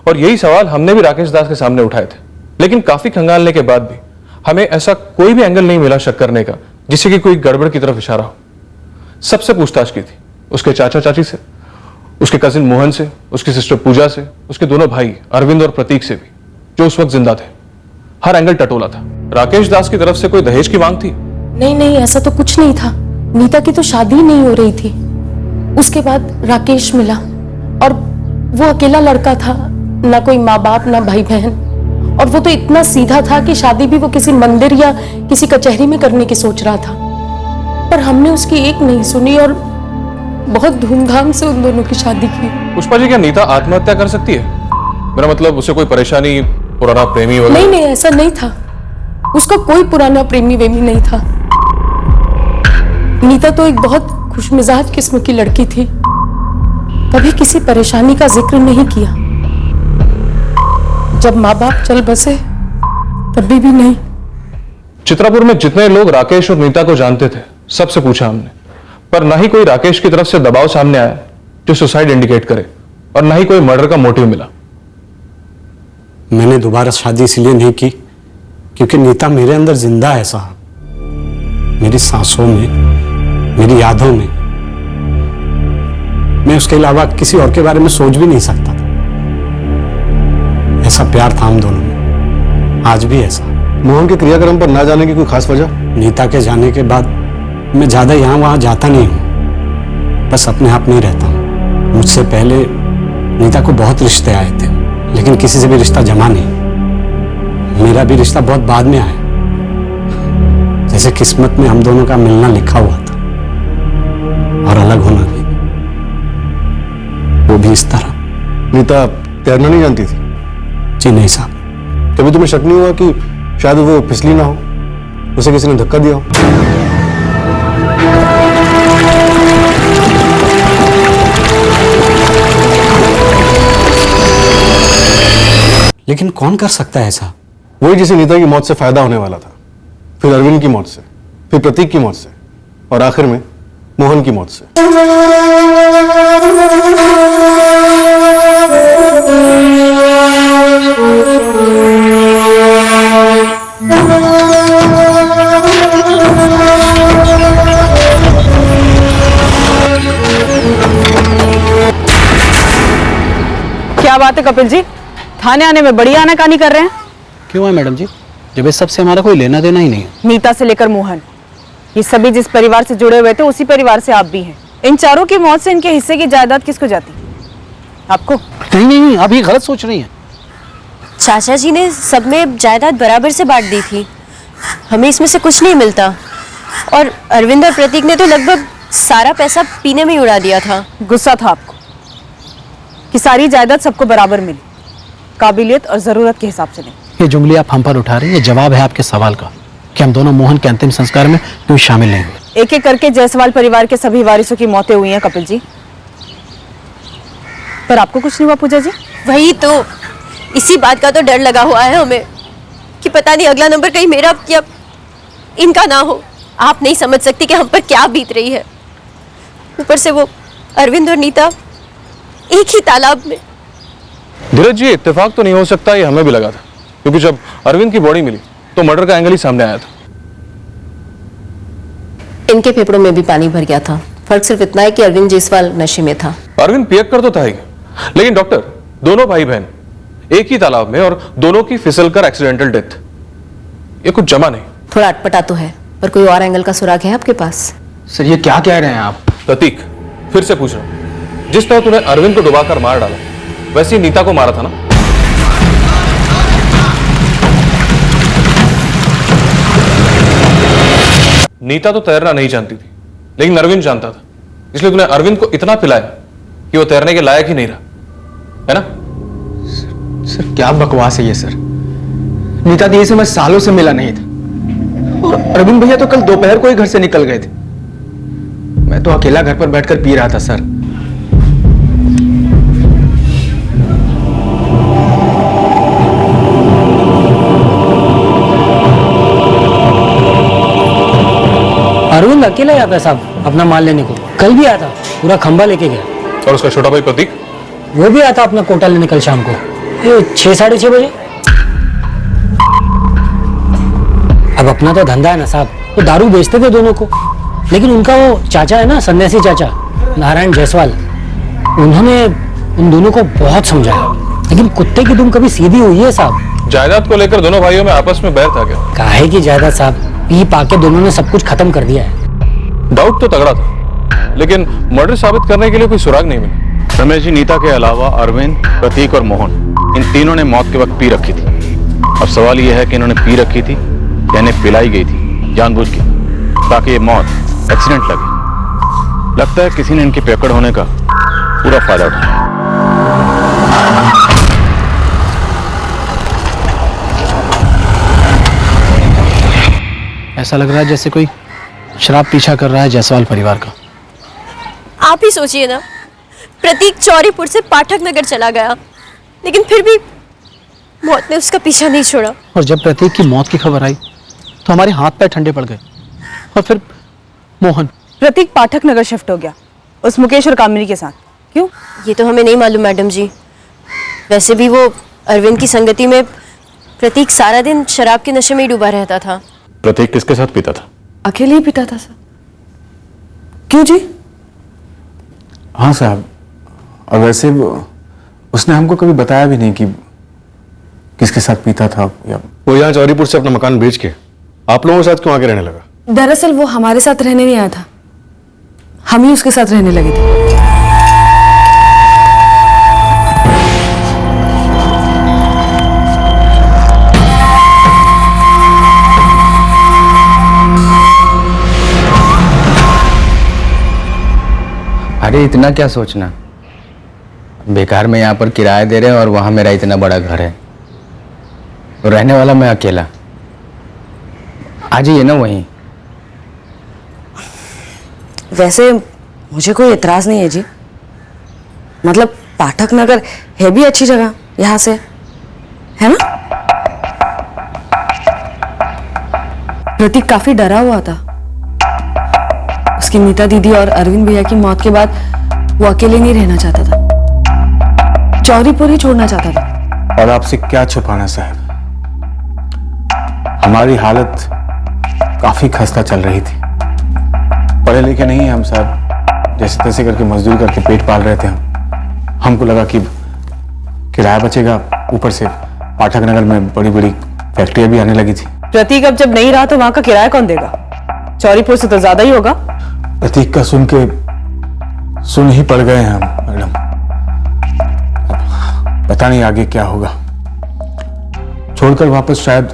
और यही सवाल हमने भी राकेश दास के सामने उठाए थे, लेकिन काफी खंगालने के बाद भी हमें ऐसा कोई भी एंगल नहीं मिला शक करने का जिससे कि कोई गड़बड़ की तरफ इशारा हो। सबसे पूछताछ की थी, उसके चाचा चाची से, उसके कजिन मोहन से, उसकी सिस्टर पूजा से, उसके दोनों भाई अरविंद और प्रतीक से भी, जो उस वक्त जिंदा थे। हर एंगल टटोला था। राकेश दास की तरफ से कोई दहेज की मांग थी? नहीं नहीं, ऐसा तो कुछ नहीं था। नीता की तो शादी ही नहीं हो रही थी। उसके बाद राकेश मिला और वो अकेला लड़का था, ना कोई माँ बाप ना भाई बहन, और वो तो इतना सीधा था कि शादी भी वो किसी मंदिर या किसी कचहरी में करने की सोच रहा था। पर हमने उसकी एक नहीं सुनी और बहुत धूमधाम से उन दोनों की शादी की। पुष्पा जी, क्या नीता आत्महत्या कर सकती है? मेरा मतलब उसे कोई परेशानी, पुराना प्रेमी वगैरह? नहीं नहीं, ऐसा नहीं था। उसका कोई पुराना प्रेमी वेमी नहीं था। नीता तो एक बहुत खुशमिजाज किस्म की लड़की थी, कभी किसी परेशानी का जिक्र नहीं किया। जब माँ बाप चल बसे तभी भी नहीं। चित्रापुर में जितने लोग राकेश और नीता को जानते थे, सबसे पूछा हमने, पर ना ही कोई राकेश की तरफ से दबाव सामने आया जो सुसाइड इंडिकेट करे, और ना ही कोई मर्डर का मोटिव मिला। मैंने दोबारा शादी इसलिए नहीं की क्योंकि नीता मेरे अंदर जिंदा है साहब, मेरी सांसों में, मेरी यादों में। मैं उसके अलावा किसी और के बारे में सोच भी नहीं सकता था। ऐसा प्यार था हम दोनों में, आज भी ऐसा। मोहन के क्रियाक्रम पर ना जाने की कोई खास वजह? नीता के जाने के बाद मैं ज्यादा यहाँ वहां जाता नहीं हूँ, बस अपने आप में ही रहता हूँ। मुझसे पहले नीता को बहुत रिश्ते आए थे, लेकिन किसी से भी रिश्ता जमा नहीं। मेरा भी रिश्ता बहुत बाद में आया, जैसे किस्मत में हम दोनों का मिलना लिखा हुआ था, और अलग होना भी, वो भी इस तरह। नीता तैरना नहीं जानती थी? जी नहीं साहब। कभी तुम्हें शक नहीं हुआ कि शायद वो फिसली ना हो, उसे किसी ने धक्का दिया हो? लेकिन कौन कर सकता है ऐसा? वही जिसे नीता की मौत से फायदा होने वाला था, फिर अरविंद की मौत से, फिर प्रतीक की मौत से, और आखिर में मोहन की मौत से। क्या बात है कपिल जी, थाने आने में बड़ी आनाकानी कर रहे हैं? क्यों है मैडम जी, जब इस सबसे हमारा कोई लेना देना ही नहीं है। नीता से लेकर मोहन, ये सभी जिस परिवार से जुड़े हुए थे उसी परिवार से आप भी हैं। इन चारों की मौत से इनके हिस्से की जायदाद किसको जाती? आपको? नहीं नहीं, आप ये गलत सोच रही हैं। चाचा जी ने सब में जायदाद बराबर से बांट दी थी, हमें इसमें से कुछ नहीं मिलता। और अरविंद और प्रतीक ने तो लगभग सारा पैसा पीने में ही उड़ा दिया था। गुस्सा था आपको कि सारी जायदाद सबको बराबर मिली, काबिलियत और जरूरत के हिसाब से नहीं। ये जुमले आप हम पर उठा रहे हैं, ये जवाब है आपके सवाल का कि हम दोनों मोहन के अंतिम संस्कार में क्यों शामिल नहीं हुए। एक एक करके जायसवाल परिवार के सभी वारिसों की मौतें हुई हैं कपिल जी, पर आपको कुछ नहीं हुआ पूजा जी? वही तो, इसी बात का तो डर लगा हुआ है हमें कि पता नहीं अगला नंबर कहीं मेरा या इनका ना हो। आप नहीं समझ सकती कि हम पर क्या बीत रही है। ऊपर से वो अरविंद और नीता एक ही तालाब में। धीरज जी, इत्तेफाक तो नहीं हो सकता, ये हमें भी लगा था, क्योंकि जब अरविंद की बॉडी मिली तो मर्डर का एंगल ही सामने आया था। इनके फेफड़ों में भी पानी भर गया था, फर्क सिर्फ इतना है कि अरविंद जायसवाल नशे में था। अरविंद पियक्कर तो था ही, लेकिन डॉक्टर, दोनों भाई बहन एक ही तालाब में और दोनों की फिसलकर एक्सीडेंटल डेथ, ये कुछ जमा नहीं। थोड़ा अटपटा तो है, पर कोई और एंगल का सुराग है आपके पास? सर ये क्या कह रहे हैं आप? प्रतीक, फिर से पूछ रहा हूं, जिस तरह तूने अरविंद को डुबाकर मार डाला, वैसे ही नीता को मारा था ना? नीता तो तैरना नहीं जानती थी, लेकिन अरविंद जानता था, इसलिए तूने अरविंद को इतना पिलाया कि वो तैरने के लायक ही नहीं रहा, है ना? सर क्या बकवास है ये सर। नीता दी से मैं सालों से मिला नहीं था, और अरविंद भैया तो कल दोपहर को ही घर से निकल गए थे। मैं तो अकेला घर पर बैठकर पी रहा था सर। अरविंद अकेला आता है साहब अपना माल लेने को, कल भी आया था, पूरा खंबा लेके गया। और उसका छोटा भाई प्रतीक? वो भी आता अपना कोटा लेने कल शाम को 6 साढ़े 6 बजे। अब अपना तो धंधा है ना साहब, वो दारू बेचते थे दोनों को, लेकिन उनका वो चाचा है ना, सन्यासी चाचा नारायण जायसवाल, उन्होंने उन दोनों को बहुत समझाया, लेकिन कुत्ते की दुम कभी सीधी हुई है साहब। जायदाद को लेकर दोनों भाइयों में आपस में बैर था क्या? काहे की जायदाद साहब, पी पाके दोनों ने सब कुछ खत्म कर दिया है। डाउट तो तगड़ा था, लेकिन मर्डर साबित करने के लिए कोई सुराग नहीं मिला। रमेश जी, नीता के अलावा अरविंद, प्रतीक और मोहन, इन तीनों ने मौत के वक्त पी रखी थी। अब सवाल यह है कि इन्होंने पी रखी थी या इन्हें पिलाई गई थी जानबूझ के, ताकि ये मौत एक्सीडेंट लगे। लगता है किसी ने इनकी पेकड़ होने का पूरा फायदा उठाया। ऐसा लग रहा है जैसे कोई शराब पीछा कर रहा है जायसवाल परिवार का। आप ही सोचिए ना, प्रतीक चौरीपुर से पाठक नगर चला गया, लेकिन फिर भी मौत ने उसका पीछा नहीं छोड़ा। और जब प्रतीक की मौत की खबर आई तो हमारे हाथ पैर ठंडे पड़ गए। और फिर मोहन। प्रतीक पाठक नगर शिफ्ट हो गया उस मुकेश और कामिनी के साथ। क्यों? ये तो हमें नहीं मालूम मैडम जी। वैसे भी वो अरविंद की संगति में प्रतीक सारा दिन शराब के नशे में ही डूबा रहता था। प्रतीक किसके साथ पीता था? अकेले ही पीता था सर। क्यों जी? हाँ साहब, और वैसे उसने हमको कभी बताया भी नहीं कि किसके साथ पीता था। या वो यहाँ चौरीपुर से अपना मकान बेच के आप लोगों के साथ क्यों आके रहने लगा? दरअसल वो हमारे साथ रहने नहीं आया था, हम ही उसके साथ रहने लगे थे। अरे इतना क्या सोचना, बेकार में यहाँ पर किराया दे रहे हैं और वहाँ मेरा इतना बड़ा घर है, और रहने वाला मैं अकेला। आ जाइए ना वहीं। वैसे मुझे कोई एतराज नहीं है जी, मतलब पाठक नगर है भी अच्छी जगह यहाँ से, है ना? प्रतीक काफी डरा हुआ था। उसकी नीता दीदी और अरविंद भैया की मौत के बाद वो अकेले नहीं रहना चाहता था, चौरीपुर ही छोड़ना चाहता था। और आपसे क्या छुपाना साहब, हमारी हालत काफी खस्ता चल रही थी। पढ़े लिखे नहीं है हम साहब, जैसे तैसे करके मजदूरी करके पेट पाल रहे थे हम। हमको लगा कि किराया बचेगा, ऊपर से पाठक नगर में बड़ी बड़ी फैक्ट्रियां भी आने लगी थी। प्रतीक अब जब नहीं रहा तो वहां का किराया कौन देगा? चौरीपुर से तो ज्यादा ही होगा। प्रतीक का सुन ही पड़ गए हैं हम मैडम। पता नहीं आगे क्या होगा, छोड़कर वापस शायद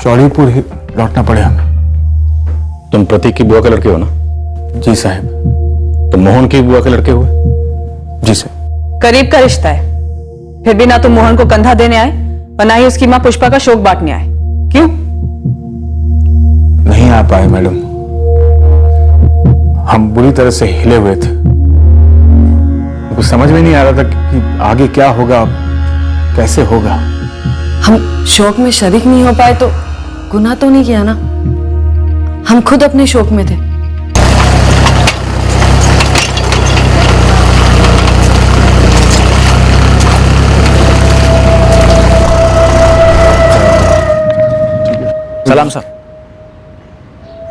चौड़ीपुर ही लौटना पड़े हमें। तुम प्रतीक की बुआ के लड़के हो ना? जी साहब। तो मोहन की बुआ के लड़के हुए? जी सर। करीब का रिश्ता है, फिर भी ना तो मोहन को कंधा देने आए और ना ही उसकी मां पुष्पा का शोक बांटने आए। क्यों? नहीं आ पाए मैडम, हम बुरी तरह से हिले हुए थे। कुछ समझ में नहीं आ रहा था कि आगे क्या होगा, कैसे होगा। हम शोक में शरीक नहीं हो पाए तो गुनाह तो नहीं किया ना, हम खुद अपने शोक में थे। सलाम सर।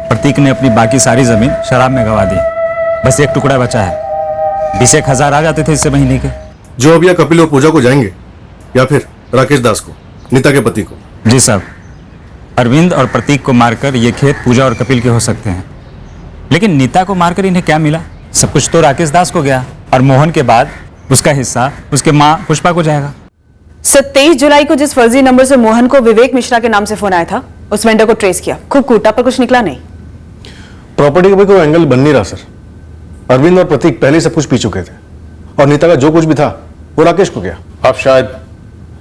प्रतीक ने अपनी बाकी सारी जमीन शराब में गवा दी, बस एक टुकड़ा बचा है। 20,000 आ जाते थे इससे महीने के। जो अब या कपिल और पूजा को जाएंगे या फिर राकेश दास को, नीता के पति को? जी साहब, अरविंद और प्रतीक को मारकर ये खेत पूजा और कपिल के हो सकते हैं, लेकिन नीता को मारकर इन्हें क्या मिला? सब कुछ तो राकेश दास को गया, और मोहन के बाद उसका हिस्सा उसके माँ पुष्पा को जाएगा। सर 23 जुलाई को जिस फर्जी नंबर से मोहन को विवेक मिश्रा के नाम से फोन आया था, उस वेंडर को ट्रेस किया, खूब कूटा पर कुछ निकला नहीं। प्रॉपर्टी का भी कोई एंगल बन नहीं रहा सर। अरविंद और प्रतीक पहले सब कुछ पी चुके थे, और नीता का जो कुछ भी था वो राकेश को गया। अब शायद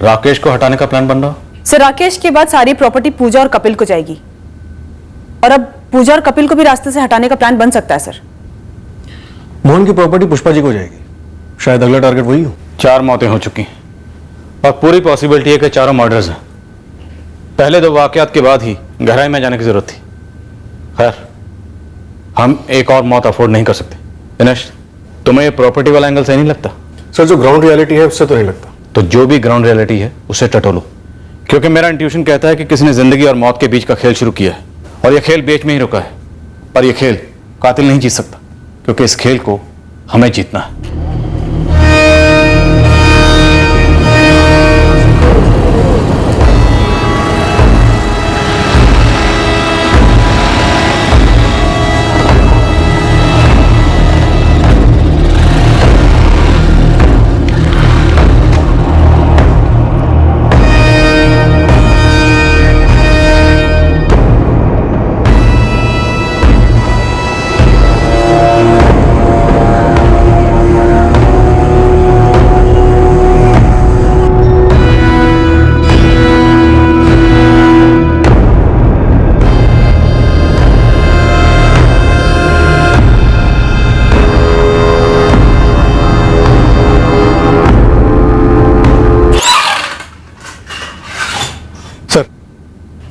राकेश को हटाने का प्लान बन रहा। सर राकेश के बाद सारी प्रॉपर्टी पूजा और कपिल को जाएगी, और अब पूजा और कपिल को भी रास्ते से हटाने का प्लान बन सकता है सर। मोहन की प्रॉपर्टी पुष्पा जी को जाएगी, शायद अगला टारगेट वही हो। 4 मौतें हो चुकी हैं और पूरी पॉसिबिलिटी है कि चारों मर्डर्स हैं। पहले 2 वाकयात के बाद ही गहराई में जाने की जरूरत थी। खैर, हम एक और मौत अफोर्ड नहीं कर सकते। दिनेश, तुम्हें ये प्रॉपर्टी वाला एंगल सही नहीं लगता? सर जो ग्राउंड रियलिटी है उससे तो नहीं लगता। तो जो भी ग्राउंड रियलिटी है उससे टटोलो, क्योंकि मेरा इंट्यूशन कहता है कि किसी ने जिंदगी और मौत के बीच का खेल शुरू किया है, और यह खेल बीच में ही रुका है। पर यह खेल कातिल नहीं जीत सकता, क्योंकि इस खेल को हमें जीतना है।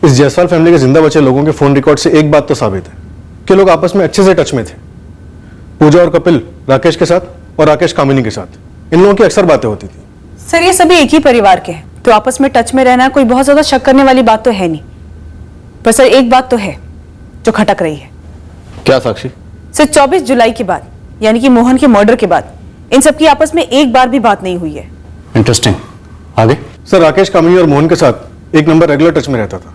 इस जायसवाल फैमिली के जिंदा बचे लोगों के फोन रिकॉर्ड से एक बात तो साबित है कि लोग आपस में अच्छे से टच में थे। पूजा और कपिल राकेश के साथ और राकेश कामिनी के साथ इन लोगों की अक्सर बातें होती थी। सर ये सभी एक ही परिवार के हैं, तो आपस में टच में रहना कोई बहुत ज्यादा शक करने वाली बात तो है नहीं। पर सर एक बात तो है जो खटक रही है। क्या साक्षी? सर 24 जुलाई के बाद, यानी कि मोहन के मर्डर के बाद इन सबकी आपस में एक बार भी बात नहीं हुई है। इंटरेस्टिंग। आगे? सर राकेश कामिनी और मोहन के साथ एक नंबर रेगुलर टच में रहता था।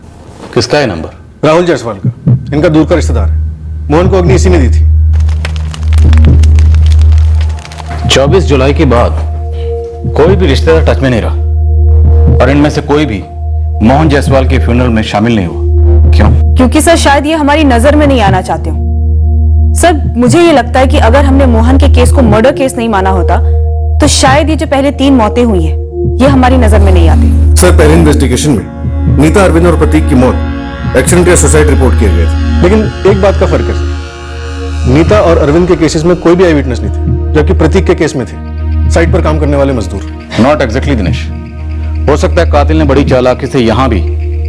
किसका है नंबर? राहुल जायसवाल का, इनका दूर का रिश्तेदार है। मोहन को अग्नि इसी ने दी थी। 24 जुलाई के बाद कोई भी रिश्तेदार टच में नहीं रहा और इनमें से कोई भी मोहन जायसवाल के फ्यूनरल में शामिल नहीं हुआ। क्यों? क्योंकि सर शायद ये हमारी नजर में नहीं आना चाहते हो। सर मुझे ये लगता है कि अगर हमने मोहन के केस को मर्डर केस नहीं माना होता तो शायद ये जो पहले 3 मौतें हुई हैं ये हमारी नजर में नहीं आती। सर पहले इन्वेस्टिगेशन में नीता, अरविंद और प्रतीक की मौत एक्सीडेंट या सुसाइड रिपोर्ट किए गए थे, लेकिन एक बात का फर्क है सर, नीता और अरविंद के केसेस में कोई भी आई विटनेस नहीं थे, जबकि प्रतीक के केस में थे साइट पर काम करने वाले मजदूर। नॉट एग्जैक्टली दिनेश, हो सकता है कातिल ने बड़ी चालाकी से यहां भी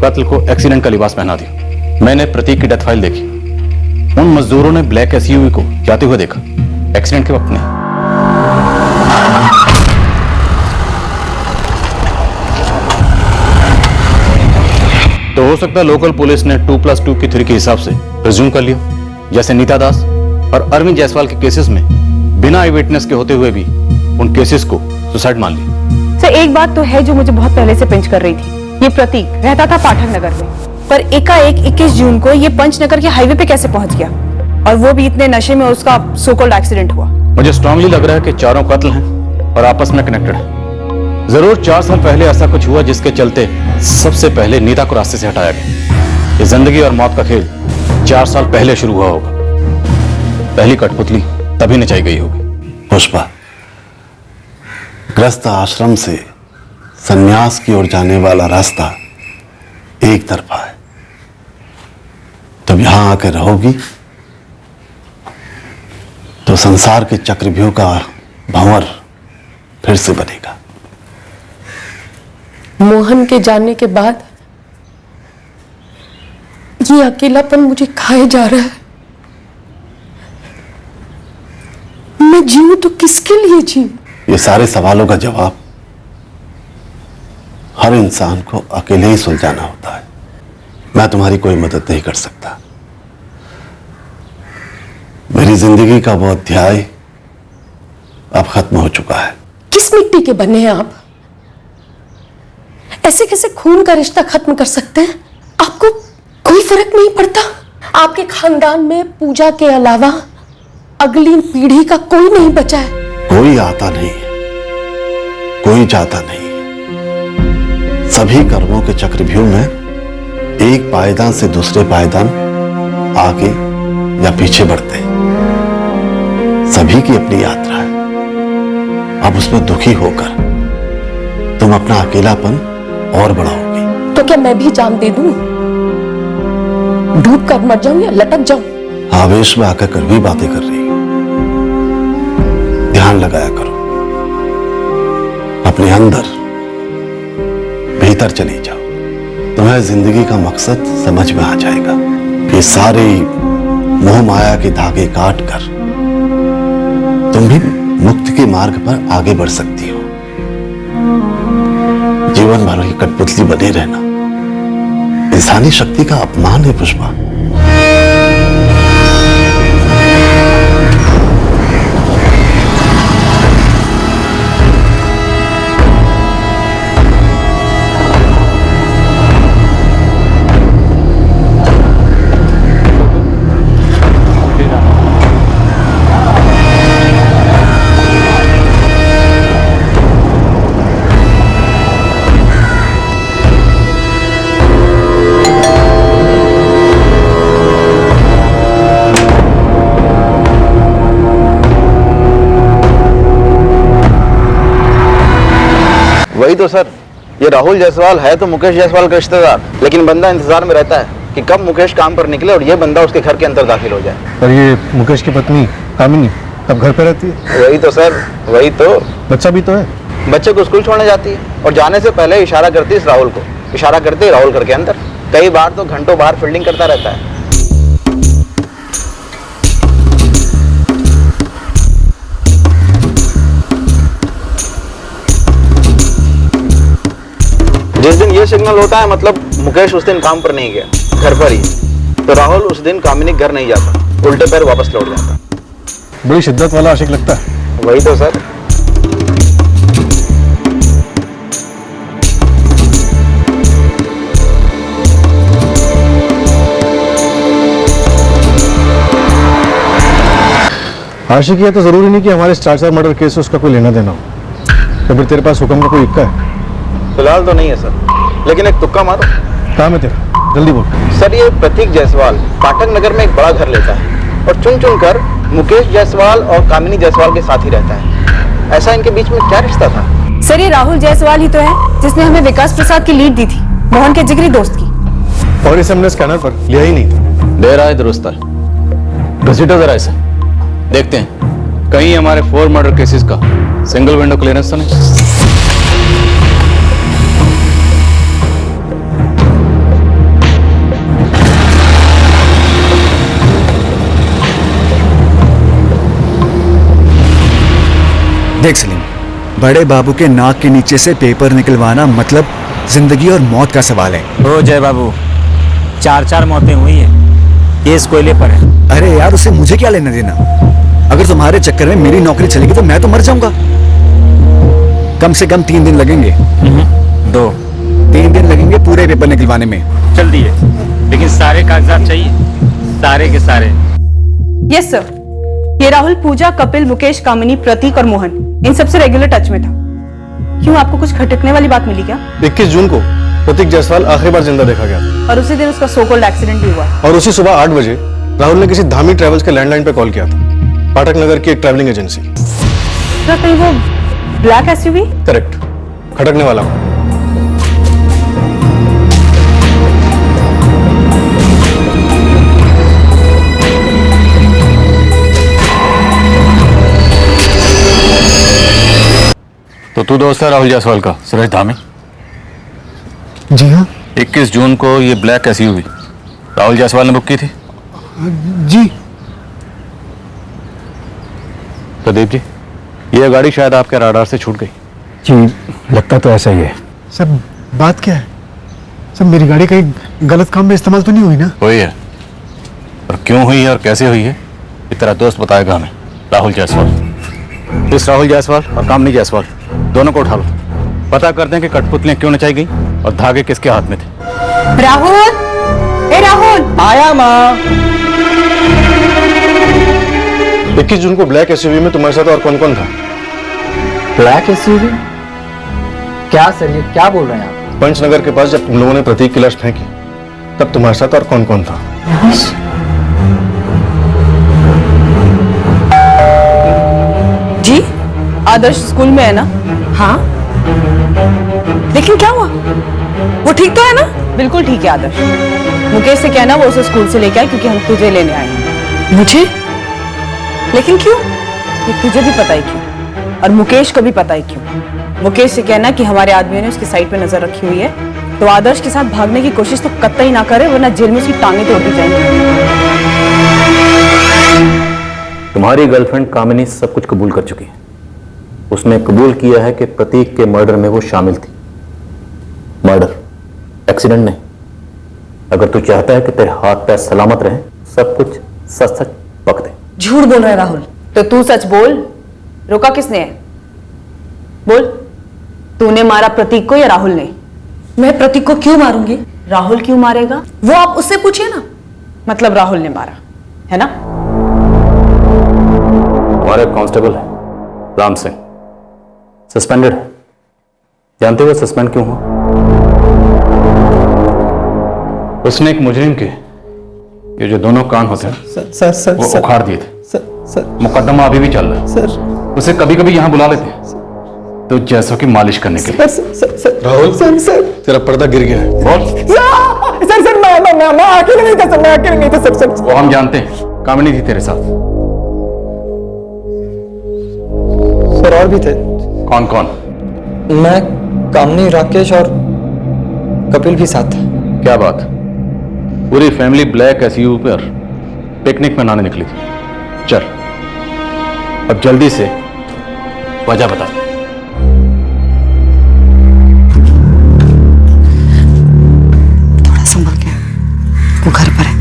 कत्ल को एक्सीडेंट का लिबास पहना दिया। मैंने प्रतीक की डेथ फाइल देखी, उन मजदूरों ने ब्लैक एसयूवी को जाते हुए देखा, एक्सीडेंट के वक्त नहीं। तो हो सकता है लोकल पुलिस ने 2+2 की थ्योरी के हिसाब से प्रिज्यूम कर लिया, जैसे नीता दास और अरविंद जायसवाल के केसेस में बिना आई विटनेस के होते हुए भी उन केसेस को सुसाइड मान लिया। सर एक बात तो है जो मुझे बहुत पहले से पिंच कर रही थी, ये प्रतीक रहता था पाठक नगर में, पर एकाएक 21 जून को ये पंचनगर के हाईवे पे कैसे पहुंच गया, और वो भी इतने नशे में उसका सो कॉल्ड एक्सीडेंट हुआ। मुझे स्ट्रांगली लग रहा है कि चारों कत्ल हैं और आपस में कनेक्टेड है। जरूर 4 साल पहले ऐसा कुछ हुआ जिसके चलते सबसे पहले नीता को रास्ते से हटाया गया। ये जिंदगी और मौत का खेल 4 साल पहले शुरू हुआ होगा। पहली कठपुतली तभी नचाई गई होगी। पुष्पा, ग्रस्त आश्रम से संन्यास की ओर जाने वाला रास्ता एक तरफा है। तुम यहां आकर रहोगी तो संसार के चक्रव्यूह का भंवर फिर से बनेगा। मोहन के जाने के बाद ये अकेलापन मुझे खाए जा रहा है। मैं जीऊं तो किसके लिए जीऊं? ये सारे सवालों का जवाब हर इंसान को अकेले ही सुलझाना होता है। मैं तुम्हारी कोई मदद नहीं कर सकता। मेरी जिंदगी का वो अध्याय अब खत्म हो चुका है। किस मिट्टी के बने हैं आप? ऐसे कैसे खून का रिश्ता खत्म कर सकते हैं? आपको कोई फर्क नहीं पड़ता? आपके खानदान में पूजा के अलावा अगली पीढ़ी का कोई नहीं बचा है। कोई आता नहीं है, कोई जाता नहीं है। सभी कर्मों के चक्रव्यूह में एक पायदान से दूसरे पायदान आगे या पीछे बढ़ते हैं। सभी की अपनी यात्रा है। अब उसमें दुखी होकर तुम अपना अकेलापन और बढ़ाओगी। तो क्या मैं भी जान दे दूं? डूब कर मर जाऊं या लटक जाऊं? आवेश में आकर कड़वी बातें कर रही हो। ध्यान लगाया करो। अपने अंदर भीतर चली जाओ। तुम्हें जिंदगी का मकसद समझ में आ जाएगा। ये सारे मोह माया के धागे काट कर तुम भी मुक्ति के मार्ग पर आगे बढ़ सकती हो। जीवन भर की कठपुतली बने रहना इंसानी शक्ति का अपमान है पुष्पा। वही तो सर, ये राहुल जायसवाल है तो मुकेश जायसवाल का रिश्तेदार, लेकिन बंदा इंतजार में रहता है कि कब मुकेश काम पर निकले और ये बंदा उसके घर के अंदर दाखिल हो जाए। पर ये मुकेश की पत्नी कामिनी अब घर पे रहती है। वही तो सर, वही तो। बच्चा भी तो है। बच्चे को स्कूल छोड़ने जाती है और जाने से पहले इशारा करती है इस राहुल को, इशारा करते ही राहुल घर के अंदर। कई बार तो घंटों बाहर फील्डिंग करता रहता है। जिस दिन ये सिग्नल होता है मतलब मुकेश उस दिन काम पर नहीं गया, घर पर ही। तो राहुल उस दिन कामिनी घर नहीं जाता, उल्टे पैर वापस लौट जाता। बड़ी शिद्दत वाला आशिक लगता है। वही तो सर। आशिक ये तो जरूरी नहीं कि हमारे स्टार मर्डर केस से उसका कोई लेना देना हो। तो फिर तेरे पास हुक्म का कोई इक्का है? फिलहाल तो नहीं है सर, लेकिन एक तुक्का मारो। काम है तेरा, जल्दी बोल। सर ये प्रतीक जायसवाल पाठक नगर में एक बड़ा घर लेता है और चुन चुन कर मुकेश जायसवाल और कामिनी जायसवाल के साथ ही रहता है। ऐसा इनके बीच में क्या रिश्ता था? सर ये राहुल जायसवाल ही तो है जिसने हमें विकास प्रसाद की लीड दी थी, मोहन के जिगरी दोस्त की। और इसे हमने स्कैनर पर लिया ही नहीं। दे रहा है दुरुस्त है। घसीटा जरा ऐसे देखते हैं कहीं हमारे 4 मर्डर केसेस का सिंगल विंडो क्लियरेंस तो नहीं। देख सलीम, बड़े बाबू के नाक के नीचे से पेपर निकलवाना मतलब जिंदगी और मौत का सवाल है। ओ जय बाबू, 4 मौतें हुई हैं, केस कोयले पर है। अरे यार उसे मुझे क्या लेना देना? अगर तुम्हारे चक्कर में मेरी नौकरी चलेगी तो मैं तो मर जाऊंगा। कम से कम 3 दिन लगेंगे। 3 दिन लगेंगे पूरे पेपर निकलवाने में। चल दिए, लेकिन सारे कागजात चाहिए, सारे के सारे। Yes sir. ये राहुल पूजा, कपिल, मुकेश, कामिनी, प्रतीक और मोहन इन सबसे रेगुलर टच में था। क्यों, आपको कुछ खटकने वाली बात मिली क्या? 21 जून को प्रतीक जायसवाल आखिरी बार जिंदा देखा गया था। और उसी दिन उसका सो कॉल्ड एक्सीडेंट भी हुआ। और उसी सुबह 8 बजे राहुल ने किसी धामी ट्रेवल्स के लैंडलाइन पे कॉल किया था, पाठक नगर की एक ट्रैवलिंग एजेंसी। सर कहीं वो ब्लैक एसयूवी? करेक्ट, खटकने वाला हूं। तो तू दोस्त है राहुल जायसवाल का, सुरेश धामी? जी हाँ। 21 जून को ये ब्लैक एसयूवी राहुल जायसवाल ने बुक की थी? जी। प्रदीप जी, ये गाड़ी शायद आपके राडार से छूट गई। जी, लगता तो ऐसा ही है। सर बात क्या है? सर मेरी गाड़ी कहीं गलत काम में इस्तेमाल तो नहीं हुई ना? हुई है, और क्यों हुई है और कैसे हुई है ये तेरा दोस्त बताएगा हमें, राहुल जायसवाल। इस राहुल जायसवाल और कामिनी जायसवाल दोनों को उठा लो, पता करते हैं कि कठपुतलियां क्यों नचाई गई और धागे किसके हाथ में थे। राहुल, ए राहुल। आया माँ। 21 जून को ब्लैक एसयूवी में तुम्हारे साथ और कौन कौन था? Black SUV? क्या सर, ये क्या बोल रहे हैं आप? पंचनगर के पास जब तुम लोगों ने प्रतीक की लाश फेंकी तब तुम्हारे साथ और कौन कौन था? जी, आदर्श स्कूल में है ना? हाँ। लेकिन क्या हुआ? वो ठीक तो है ना? बिल्कुल ठीक है आदर्श। मुकेश से कहना वो उसे स्कूल से लेके आए, क्योंकि हम तुझे लेने आए हैं। मुझे? लेकिन क्यों? ये तुझे भी पता है क्यों, और मुकेश को भी पता है क्यों। मुकेश से कहना कि हमारे आदमियों ने उसकी साइड पे नजर रखी हुई है, तो आदर्श के साथ भागने की कोशिश तो कतई ना करे, वरना जेल में उसकी टांगें तोड़ दी जाएंगी। तुम्हारी गर्लफ्रेंड कामिनी सब कुछ कबूल कर चुकी है। उसने कबूल किया है कि प्रतीक के मर्डर में वो शामिल थी। मर्डर, एक्सीडेंट नहीं। अगर तू चाहता है कि तेरे हाथ पैर सलामत रहे, सब कुछ सच सच बक दे। झूठ बोल रहा है राहुल। तो तू सच बोल, रोका किसने है? बोल, तूने मारा प्रतीक को या राहुल ने? मैं प्रतीक को क्यों मारूंगी? राहुल क्यों मारेगा? वो आप उससे पूछिए ना। मतलब राहुल ने मारा है ना? हमारे कांस्टेबल है राम सिंह, सस्पेंडेड है। जानते हो सस्पेंड क्यों हुआ? उसने एक मुजरिम के ये जो दोनों कान होते हैं वो उखाड़ दिए थे। मुकदमा अभी भी चल रहा है सर। उसे कभी कभी यहाँ बुला लेते हैं तो जैसों की मालिश करने के लिए। राहुल, तेरा पर्दा गिर गया है। बोल। सर मैं अकेले नहीं था सर, मैं अकेले नहीं था सर। वो हम जानते हैं, कामिनी थी तेरे साथ। सर और भी थे। कौन कौन? मैं, कामिनी, राकेश और कपिल भी साथ थे। क्या बात? पूरी फैमिली ब्लैक एसयूवी पर पिकनिक मनाने निकली थी। चल अब जल्दी से वजह बता। थोड़ा संभल के, वो घर पर है।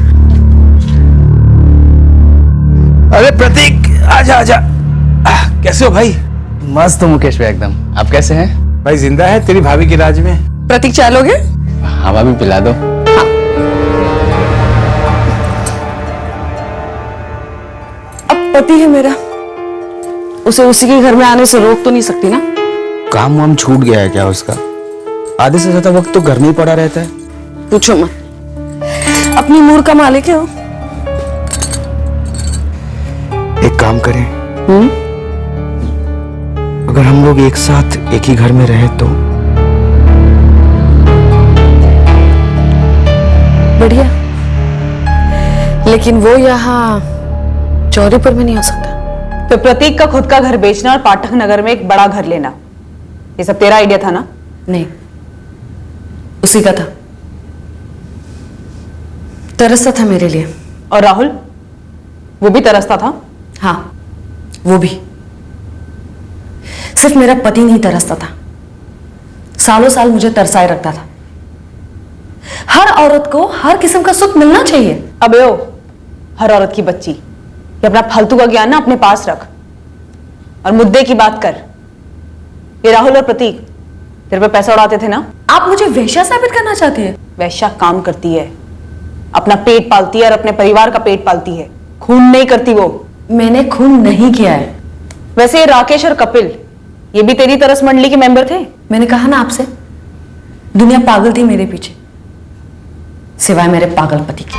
अरे प्रतीक, आजा आजा। कैसे हो भाई? मस्त हो मुकेश भाई एकदम। आप कैसे हैं? भाई जिंदा है तेरी भाभी की राज में। प्रतीक चाय लोगे? हाँ भाभी पिला दो। अब पति है मेरा, उसे उसी के घर में आने से रोक तो नहीं सकती ना। काम वाम छूट गया है क्या उसका? आधे से ज्यादा वक्त तो घर में ही पड़ा रहता है। पूछो मत, अपनी मूड का मालिक है वो। एक काम करें, अगर हम लोग एक साथ एक ही घर में रहे तो। बढ़िया, लेकिन वो यहाँ चौरीपुर में नहीं हो सकता। तो प्रतीक का खुद का घर बेचना और पाठक नगर में एक बड़ा घर लेना, ये सब तेरा आइडिया था ना? नहीं, उसी का था। तरसता था मेरे लिए। और राहुल, वो भी तरसता था? हाँ, वो भी। सिर्फ मेरा पति नहीं तरसता था, सालों साल मुझे तरसाए रखता था। हर औरत को हर किस्म का सुख मिलना चाहिए। अबे ओ, हर औरत की बच्ची, ये अपना फालतू का ज्ञान ना अपने पास रख और मुद्दे की बात कर। ये राहुल और प्रतीक तेरे पे पैसा उड़ाते थे ना? आप मुझे वेश्या साबित करना चाहती है? वेश्या काम करती है, अपना पेट पालती है और अपने परिवार का पेट पालती है, खून नहीं करती वो। मैंने खून नहीं किया है। वैसे ये राकेश और कपिल, ये भी तेरी तरस मंडली के मेंबर थे? मैंने कहा ना आपसे, दुनिया पागल थी मेरे पीछे, सिवाय मेरे पागल पति के।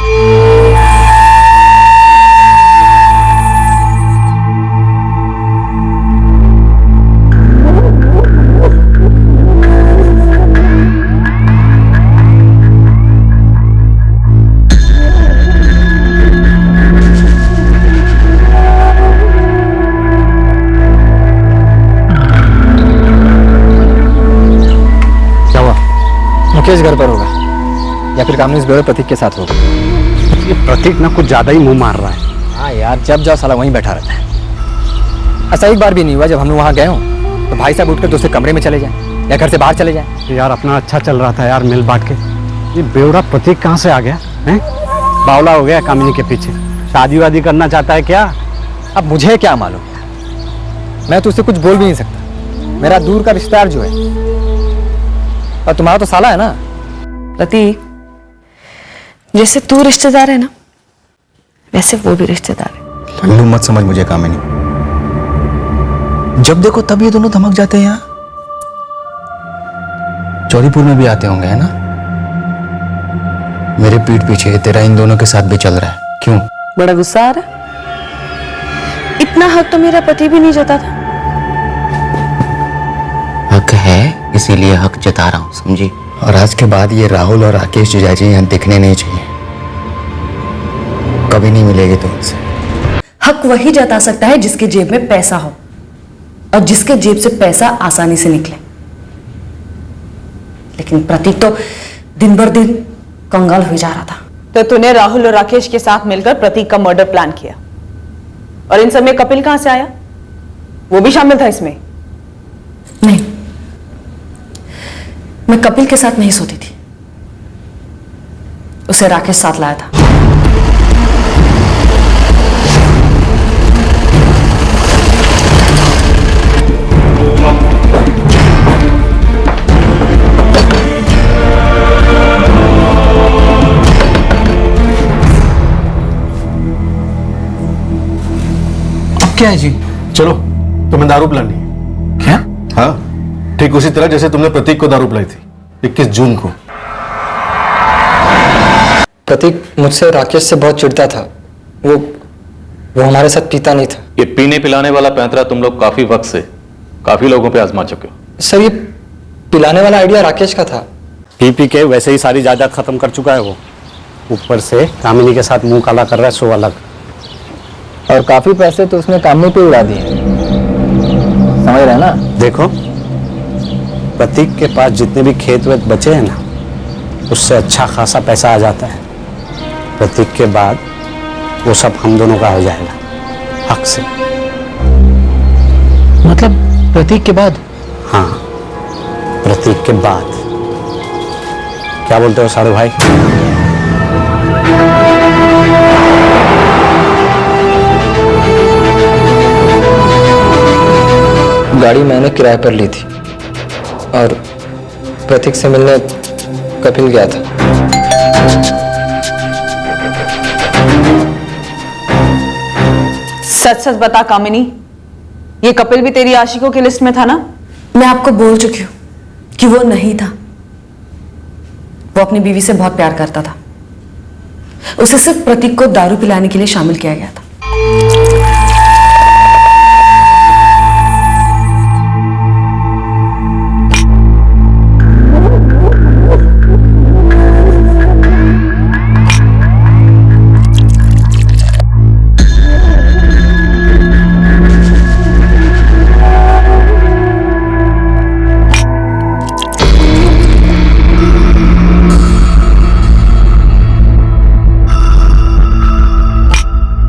मुकेश घर पर होगा या फिर कामनी ब्यूरो प्रतीक के साथ होगा। ये प्रतीक ना कुछ ज्यादा ही मुंह मार रहा है। हाँ यार, जब जाओ साला वहीं बैठा रहता है। ऐसा एक बार भी नहीं हुआ जब हम लोग वहाँ गए हों तो भाई साहब उठकर दूसरे कमरे में चले जाएं या घर से बाहर चले जाएं। यार अपना अच्छा चल रहा था यार, मिल बांट के। ये बेवड़ा प्रतीक कहाँ से आ गया है? बावला हो गया कामिनी के पीछे। शादी वादी करना चाहता है क्या? अब मुझे क्या मालूम, मैं तो उससे कुछ बोल भी नहीं सकता। मेरा दूर का रिश्तेदार जो है, और तुम्हारा तो साला है ना। प्रतीक, जैसे तू रिश्तेदार है ना, वैसे वो भी रिश्तेदार है। लल्लू मत समझ मुझे कामिनी, जब देखो तब ये दोनों धमक जाते हैं यहाँ। चौरीपुर में भी आते होंगे, है ना? मेरे पीठ पीछे तेरा इन दोनों के साथ भी चल रहा है, क्यों? बड़ा गुस्सा आ रहा? इतना हक तो मेरा पति भी नहीं जता था। हक है, इसीलिए हक जता रहा हूं, समझी? और आज के बाद ये राहुल और राकेश जीजाजी यहाँ दिखने नहीं चाहिए, कभी नहीं मिलेगी तुमसे। हक वही जता सकता है जिसके जेब में पैसा हो, और जिसके जेब से पैसा आसानी से निकले। लेकिन प्रतीक तो दिन भर दिन कंगाल हो जा रहा था। तो तूने राहुल और राकेश के साथ मिलकर प्रतीक का मर्डर प्लान किया, और इन सब में कपिल कहां से आया? वो भी शामिल था इसमें? नहीं, मैं कपिल के साथ नहीं सोती थी, उसे राकेश साथ लाया था। अब क्या है जी? चलो, तुम्हें दारू पिलानी है। क्या? हाँ, ठीक उसी तरह जैसे तुमने प्रतीक को दारू पिलाई थी 21 जून को। प्रतीक मुझसे राकेश से बहुत चिढ़ता था। वो हमारे साथ पीता नहीं था। ये पीने पिलाने वाला पैंतरा तुम लोग काफी वक्त से काफी लोगों पे आजमा चुके हो। सर, ये पिलाने वाला आइडिया राकेश का था। पी के वैसे ही सारी जायदाद खत्म कर चुका है वो, ऊपर से कामिनी के साथ मुंह काला कर रहा है, सो अलग। और काफी पैसे तो उसने कामनी पे उड़ा दिए, समझ रहे हैं ना? देखो, प्रतीक के पास जितने भी खेत वेत बचे हैं ना, उससे अच्छा खासा पैसा आ जाता है। प्रतीक के बाद वो सब हम दोनों का हो जाएगा, हक से। मतलब प्रतीक के बाद? हाँ, प्रतीक के बाद। क्या बोलते हो सारू भाई? गाड़ी मैंने किराए पर ली थी और प्रतीक से मिलने कपिल गया था। सच सच बता कामिनी, ये कपिल भी तेरी आशिकों की लिस्ट में था ना? मैं आपको बोल चुकी हूं कि वो नहीं था। वो अपनी बीवी से बहुत प्यार करता था। उसे सिर्फ प्रतीक को दारू पिलाने के लिए शामिल किया गया था।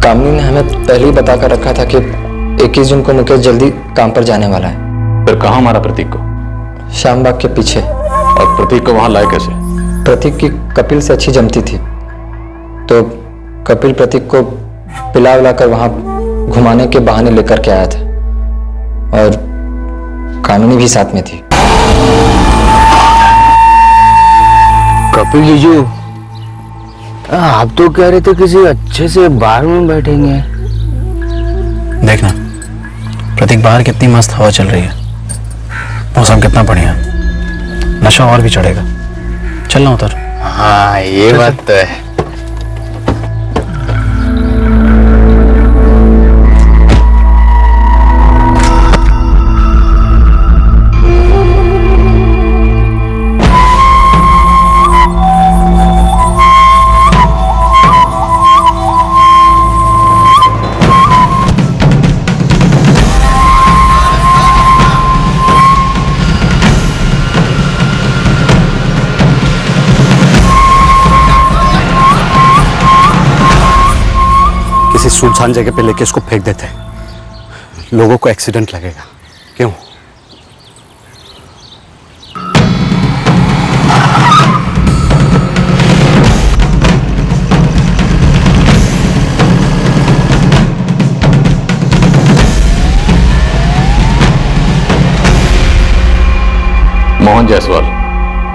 कामनी ने हमें पहले ही बता कर रखा था कि 21 जून को मुकेश जल्दी काम पर जाने वाला है। फिर कहाँ मारा प्रतीक को? श्यामबाग के पीछे। और प्रतीक को वहां लाए कैसे? प्रतीक की कपिल से अच्छी जमती थी, तो कपिल प्रतीक को पिला विला कर वहां घुमाने के बहाने लेकर के आया था और कामिनी भी साथ में थी। कपिल जीजू, आप तो कह रहे थे किसी अच्छे से बार में बैठेंगे। देखना प्रतीक, बाहर कितनी मस्त हवा चल रही है, मौसम कितना बढ़िया, नशा और भी चढ़ेगा। चलना उधर। हाँ, ये बात तो है। किसी सुनसान जगह पे लेके इसको फेंक देते हैं, लोगों को एक्सीडेंट लगेगा। क्यों? मोहन जायसवाल,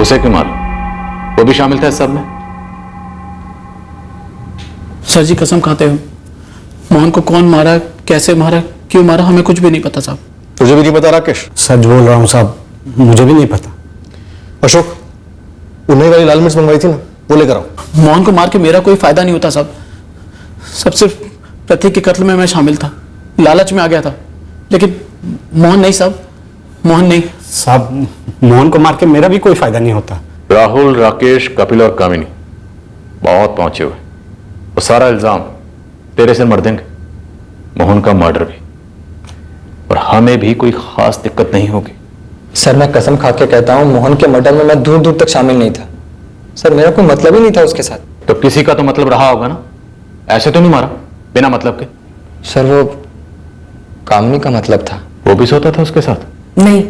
उसे क्यों मारा? वो भी शामिल था इस सब में? सर जी कसम खाते हो, मोहन को कौन मारा, कैसे मारा, क्यों मारा, हमें कुछ भी नहीं पता साहब। तुझे भी नहीं पता राकेश? सच बोल रहा हूँ साहब, मुझे भी नहीं पता। अशोक, वो नई वाली लाल मिर्च मंगवाई थी ना, वो लेकर आओ। मोहन को मार के मेरा कोई फायदा नहीं होता साहब। सब सिर्फ प्रतीक के कत्ल में मैं शामिल था, लालच में आ गया था, लेकिन मोहन नहीं साहब, मोहन नहीं। साहब, मोहन को मार के मेरा भी कोई फायदा नहीं होता। राहुल, राकेश, कपिल और कामिनी बहुत पहुंचे हुए, वो सारा इल्जाम तेरे से मर देंगे, मोहन का मर्डर भी, और हमें भी कोई खास दिक्कत नहीं होगी। सर मैं कसम खा के कहता हूं, मोहन के मर्डर में मैं दूर दूर तक शामिल नहीं था। सर मेरा कोई मतलब ही नहीं था उसके साथ। तो किसी का तो मतलब रहा होगा ना, ऐसे तो नहीं मारा बिना मतलब के। सर वो कामिनी का मतलब था। वो भी सोता था उसके साथ? नहीं,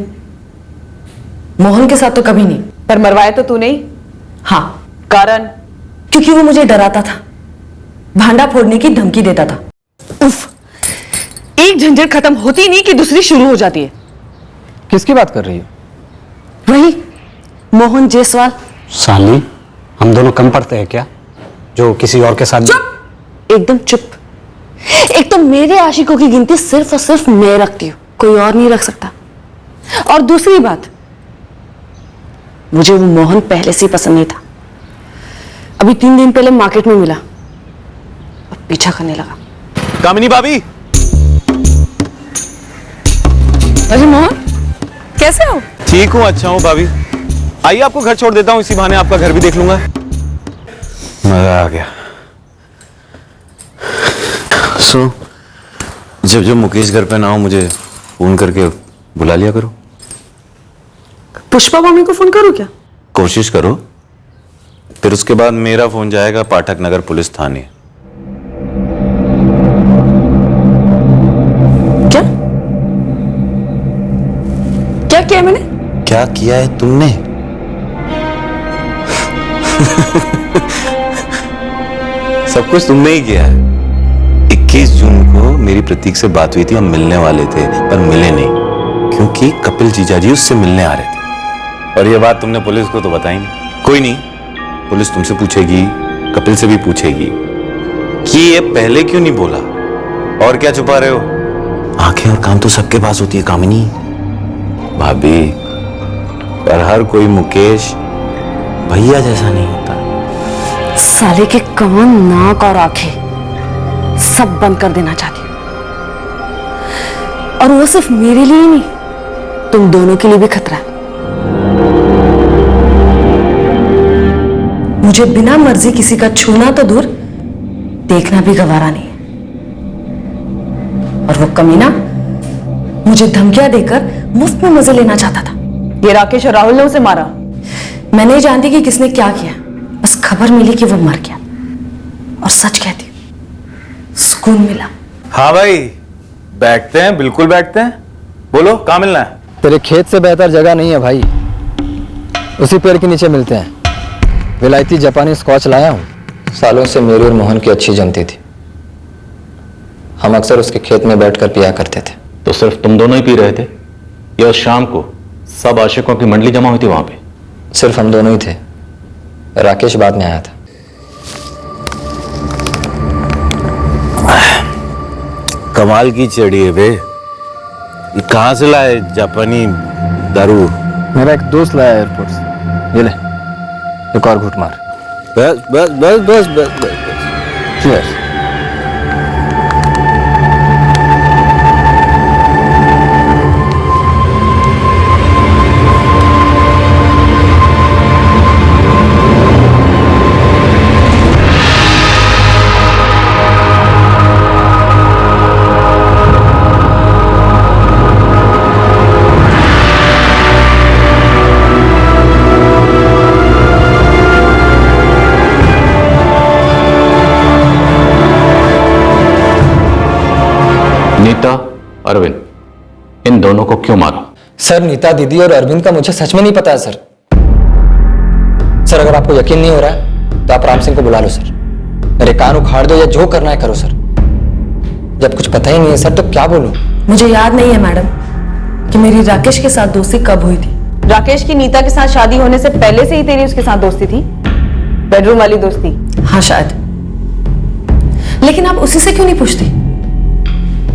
मोहन के साथ तो कभी नहीं। पर मरवाया तो तू नहीं? हाँ। कारण? क्योंकि वो मुझे डराता था, भांडा फोड़ने की धमकी देता था। उफ, एक झंझट खत्म होती नहीं कि दूसरी शुरू हो जाती है। किसकी बात कर रही है? वही मोहन जायसवाल। साली, हम दोनों कम पड़ते हैं क्या, जो किसी और के साथ? चुप, एकदम चुप। एक तो मेरे आशिकों की गिनती सिर्फ और सिर्फ मैं रखती हूं, कोई और नहीं रख सकता। और दूसरी बात, मुझे वो मोहन पहले से ही पसंद नहीं था। अभी 3 दिन पहले मार्केट में मिला, अब पीछा करने लगा। कामिनी भाभी। अरे मोहन, कैसे हो? ठीक हूँ, अच्छा हूँ भाभी। आइए आपको घर छोड़ देता हूँ, इसी बहाने आपका घर भी देख लूंगा। मजा आ गया। सो जब मुकेश घर पे ना हो, मुझे फोन करके बुला लिया करो। पुष्पा मामी को फोन करूं क्या? कोशिश करो। फिर उसके बाद मेरा फोन जाएगा पाठक नगर पुलिस थाने। क्या किया मैंने? क्या किया है तुमने? सब कुछ तुमने ही किया है। 21 जून को मेरी प्रतीक से बात हुई थी, हम मिलने वाले थे पर मिले नहीं क्योंकि कपिल जीजाजी उससे मिलने आ रहे थे। और ये बात तुमने पुलिस को तो बताई नहीं। कोई नहीं, पुलिस तुमसे पूछेगी, कपिल से भी पूछेगी कि ये पहले क्यों नहीं बोला। और क्या छुपा रहे हो? आंखें और कान तो सबके पास होती है कामिनी भाभी, पर हर कोई मुकेश भैया जैसा नहीं होता। साले के कान, नाक और आंखें सब बंद कर देना चाहती हूँ, और वो सिर्फ मेरे लिए नहीं, तुम दोनों के लिए भी खतरा है। मुझे बिना मर्जी किसी का छूना तो दूर, देखना भी गवारा नहीं है। और वो कमीना मुझे धमकियां देकर मुफ्त में मजे लेना चाहता था। ये राकेश और राहुल ने उसे मारा? मैं नहीं जानती कि किसने क्या किया, बस खबर मिली कि वो मर गया। और सच कहती हूं, सुकून मिला। हाँ भाई, बैठते हैं, बिल्कुल बैठते हैं। बोलो कहाँ मिलना है? तेरे खेत से बेहतर जगह नहीं है भाई, उसी पेड़ के नीचे मिलते हैं। विलायती जापानी स्कॉच लाया हूँ। सालों से मेरी और मोहन की अच्छी जमती थी। हम अक्सर उसके खेत में बैठकर पिया करते थे। तो सिर्फ तुम दोनों ही पी रहे थे या उस शाम को सब आशिकों की मंडली जमा हुई थी वहां पे? सिर्फ हम दोनों ही थे, राकेश बाद में आया था। कमाल की चढ़ी है बे। ये कहाँ से लाए जापानी दारू? मेरा एक दोस्त लाया एयरपोर्ट से। ये ले, एक और घूंट मार। बस बस बस बस बस बस, बस। Cheers। नीता, अरविंद, इन दोनों को क्यों मारा? सर, नीता दीदी और अरविंद का मुझे सच में नहीं पता है सर। सर, अगर आपको यकीन नहीं हो रहा है तो आप राम सिंह को बुला लो सर। मेरे कान उखाड़ दो या जो करना है करो सर। जब कुछ पता ही नहीं है सर तो क्या बोलूं? मुझे याद नहीं है मैडम कि मेरी राकेश के साथ दोस्ती कब हुई थी। राकेश की नीता के साथ शादी होने से पहले से ही तेरी उसके साथ दोस्ती थी? बेडरूम वाली दोस्ती? हाँ शायद, लेकिन आप उसी से क्यों नहीं पूछती?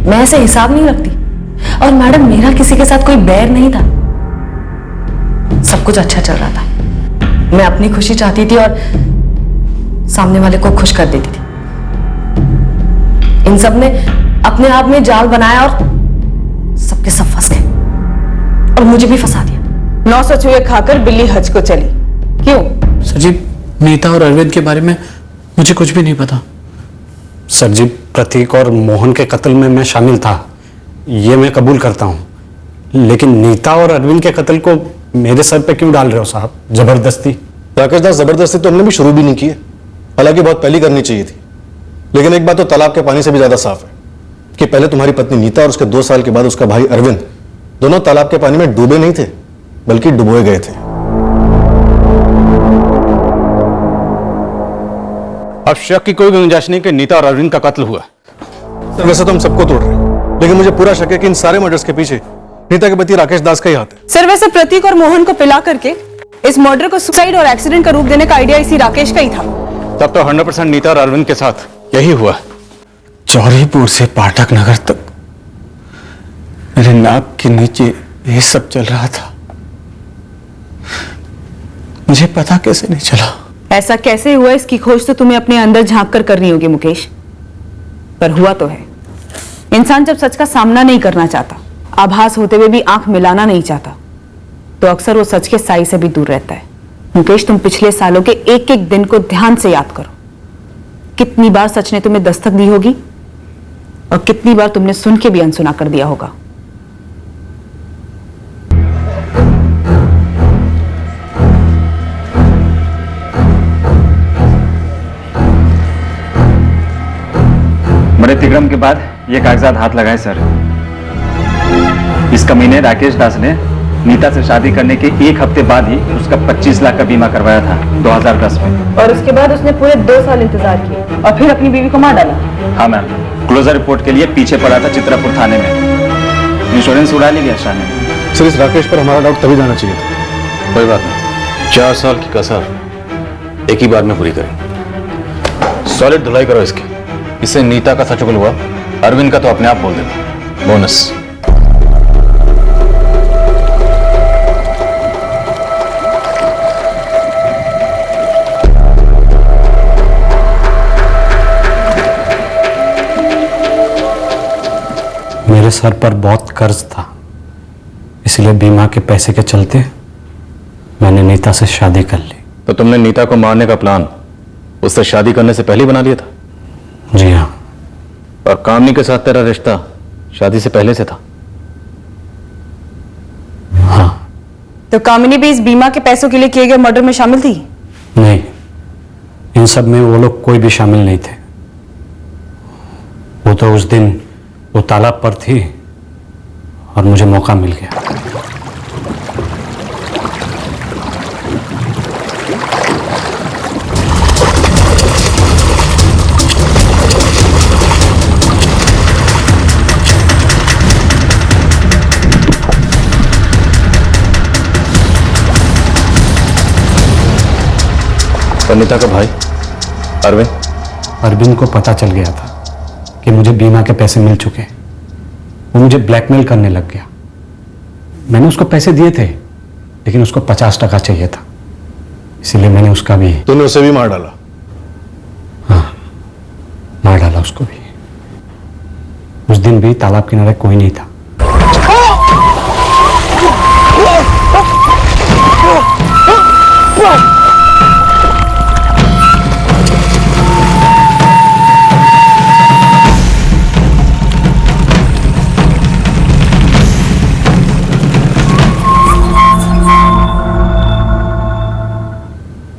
मैं ऐसे हिसाब नहीं रखती। और मैडम, मेरा किसी के साथ कोई बैर नहीं था, सब कुछ अच्छा चल रहा था। मैं अपनी खुशी चाहती थी और सामने वाले को खुश कर देती थी। इन सब ने अपने आप में जाल बनाया और सबके सब फंस गए और मुझे भी फंसा दिया। 900 चूहे खाकर बिल्ली हज को चली। क्यों? सर जी, नीता और अरविंद के बारे में मुझे कुछ भी नहीं पता। सर जी, प्रतीक और मोहन के कत्ल में मैं शामिल था, ये मैं कबूल करता हूँ, लेकिन नीता और अरविंद के कत्ल को मेरे सर पे क्यों डाल रहे हो साहब, जबरदस्ती? राकेश दास, जबरदस्ती तो हमने भी शुरू भी नहीं की है, हालांकि बहुत पहले करनी चाहिए थी। लेकिन एक बात तो तालाब के पानी से भी ज्यादा साफ है कि पहले तुम्हारी पत्नी नीता और उसके 2 साल के बाद उसका भाई अरविंद दोनों तालाब के पानी में डूबे नहीं थे बल्कि डुबोए गए थे। अब शक की कोई गुंजाइश नहीं कि नीता और अरविंद का कत्ल हुआ। सर, वैसे तो हम सबको तोड़ रहे हैं, लेकिन मुझे पूरा शक है कि इन सारे मर्डर्स के पीछे नीता के पति राकेश दास का ही हाथ है। सर, वैसे प्रतीक और मोहन को पिला करके इस मर्डर को सुसाइड और एक्सीडेंट का रूप देने का आइडिया इसी राकेश का ही था। तब तो 100% नीता और अरविंद के साथ यही हुआ। चौरीपुर से पाठक नगर तक मेरे नाक के नीचे ये सब चल रहा था, मुझे पता कैसे नहीं चला? ऐसा कैसे हुआ इसकी खोज तो तुम्हें अपने अंदर झांक कर करनी होगी मुकेश, पर हुआ तो है। इंसान जब सच का सामना नहीं करना चाहता, आभास होते हुए भी आंख मिलाना नहीं चाहता, तो अक्सर वो सच के साई से भी दूर रहता है। मुकेश, तुम पिछले सालों के एक एक दिन को ध्यान से याद करो। कितनी बार सच ने तुम्हें दस्तक दी होगी और कितनी बार तुमने सुन के भी अनसुना कर दिया होगा। बड़े तिग्रम के बाद ये कागजात हाथ लगाए सर। इस कमीने राकेश दास ने नीता से शादी करने के एक हफ्ते बाद ही उसका 25 लाख का बीमा करवाया था 2010 में। और उसके बाद उसने पूरे 2 साल इंतजार किए और फिर अपनी बीवी को मार डाला। हाँ मैम, क्लोजर रिपोर्ट के लिए पीछे पड़ा था चित्रापुर थाने में। इंश्योरेंस उड़ा ली गया शाह ने। सर, इस राकेश पर हमारा डाउट तभी जाना चाहिए था। कोई बात नहीं, 4 साल की कसर एक ही बार में पूरी करें। सॉलिड धुलाई करो इसकी। इससे नीता का सच उगल हुआ, अरविंद का तो अपने आप बोल देगा। बोनस। मेरे सर पर बहुत कर्ज था, इसलिए बीमा के पैसे के चलते मैंने नीता से शादी कर ली। तो तुमने नीता को मारने का प्लान उससे शादी करने से पहले ही बना लिया था? जी हाँ। और कामनी के साथ तेरा रिश्ता शादी से पहले से था? हाँ। तो कामिनी भी इस बीमा के पैसों के लिए किए गए मर्डर में शामिल थी? नहीं, इन सब में वो लोग कोई भी शामिल नहीं थे। वो तो उस दिन वो तालाब पर थी और मुझे मौका मिल गया। नीता का भाई अरविंद को पता चल गया था कि मुझे बीमा के पैसे मिल चुके। वो मुझे ब्लैकमेल करने लग गया। मैंने उसको पैसे दिए थे, लेकिन उसको 50% चाहिए था, इसीलिए मैंने उसका भी। तूने उसे भी मार डाला? हाँ, मार डाला उसको भी। उस दिन भी तालाब किनारे कोई नहीं था।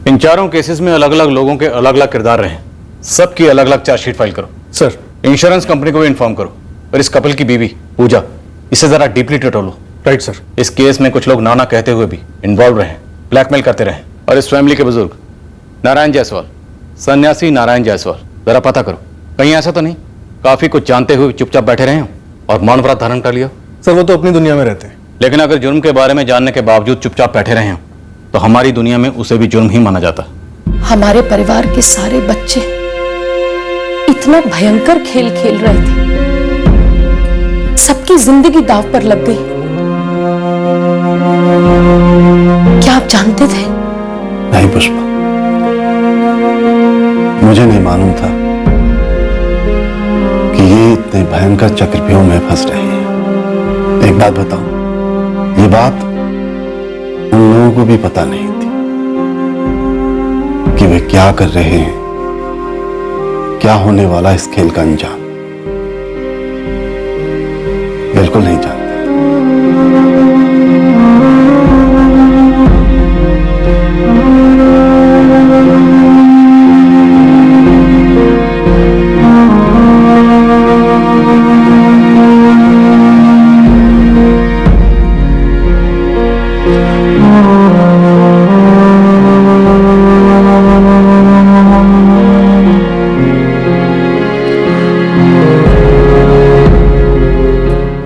इन चारों केसेस में अलग अलग लोगों के अलग अलग किरदार रहे। सबकी अलग अलग चार्जशीट फाइल करो। सर, इंश्योरेंस कंपनी को भी इन्फॉर्म करो और इस कपल की बीवी पूजा, इसे जरा डीपली टटोलो। Right sir. इस केस में कुछ लोग नाना कहते हुए भी इन्वॉल्व रहे, ब्लैकमेल करते रहे। और इस फैमिली के बुजुर्ग नारायण जायसवाल, सन्यासी नारायण जायसवाल, जरा पता करो कहीं ऐसा तो नहीं काफी कुछ जानते हुए चुपचाप बैठे रहे हो और मौन व्रत धारण कर लिया। सर, वो तो अपनी दुनिया में रहते हैं। लेकिन अगर जुर्म के बारे में जानने के बावजूद चुपचाप बैठे रहे हो तो हमारी दुनिया में उसे भी जुर्म ही माना जाता। हमारे परिवार के सारे बच्चे इतना भयंकर खेल खेल रहे थे, सबकी जिंदगी दांव पर लग गई। क्या आप जानते थे? नहीं पुष्पा, मुझे नहीं मालूम था कि ये इतने भयंकर चक्रव्यूह में फंस रही है। एक बात बताऊं, ये बात उन लोगों को भी पता नहीं थी कि वे क्या कर रहे हैं, क्या होने वाला इस खेल का अंजाम। बिल्कुल नहीं जानते।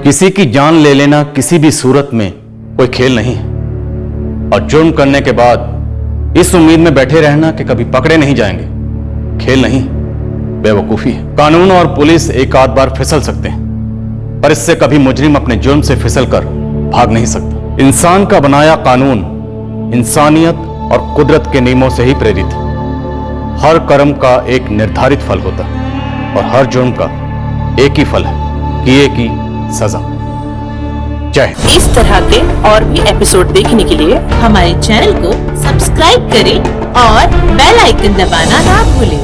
किसी की जान ले लेना किसी भी सूरत में कोई खेल नहीं है, और जुर्म करने के बाद इस उम्मीद में बैठे रहना कि कभी पकड़े नहीं जाएंगे, खेल नहीं, बेवकूफी है। कानून और पुलिस एक आध बार फिसल सकते हैं, पर इससे कभी मुजरिम अपने जुर्म से फिसल कर भाग नहीं सकता। इंसान का बनाया कानून इंसानियत और कुदरत के नियमों से ही प्रेरित है। हर कर्म का एक निर्धारित फल होता है और हर जुर्म का एक ही फल है, किए की सजा। जय हिंद। इस तरह के और भी एपिसोड देखने के लिए हमारे चैनल को सब्सक्राइब करें और बेल आइकन दबाना ना भूलें।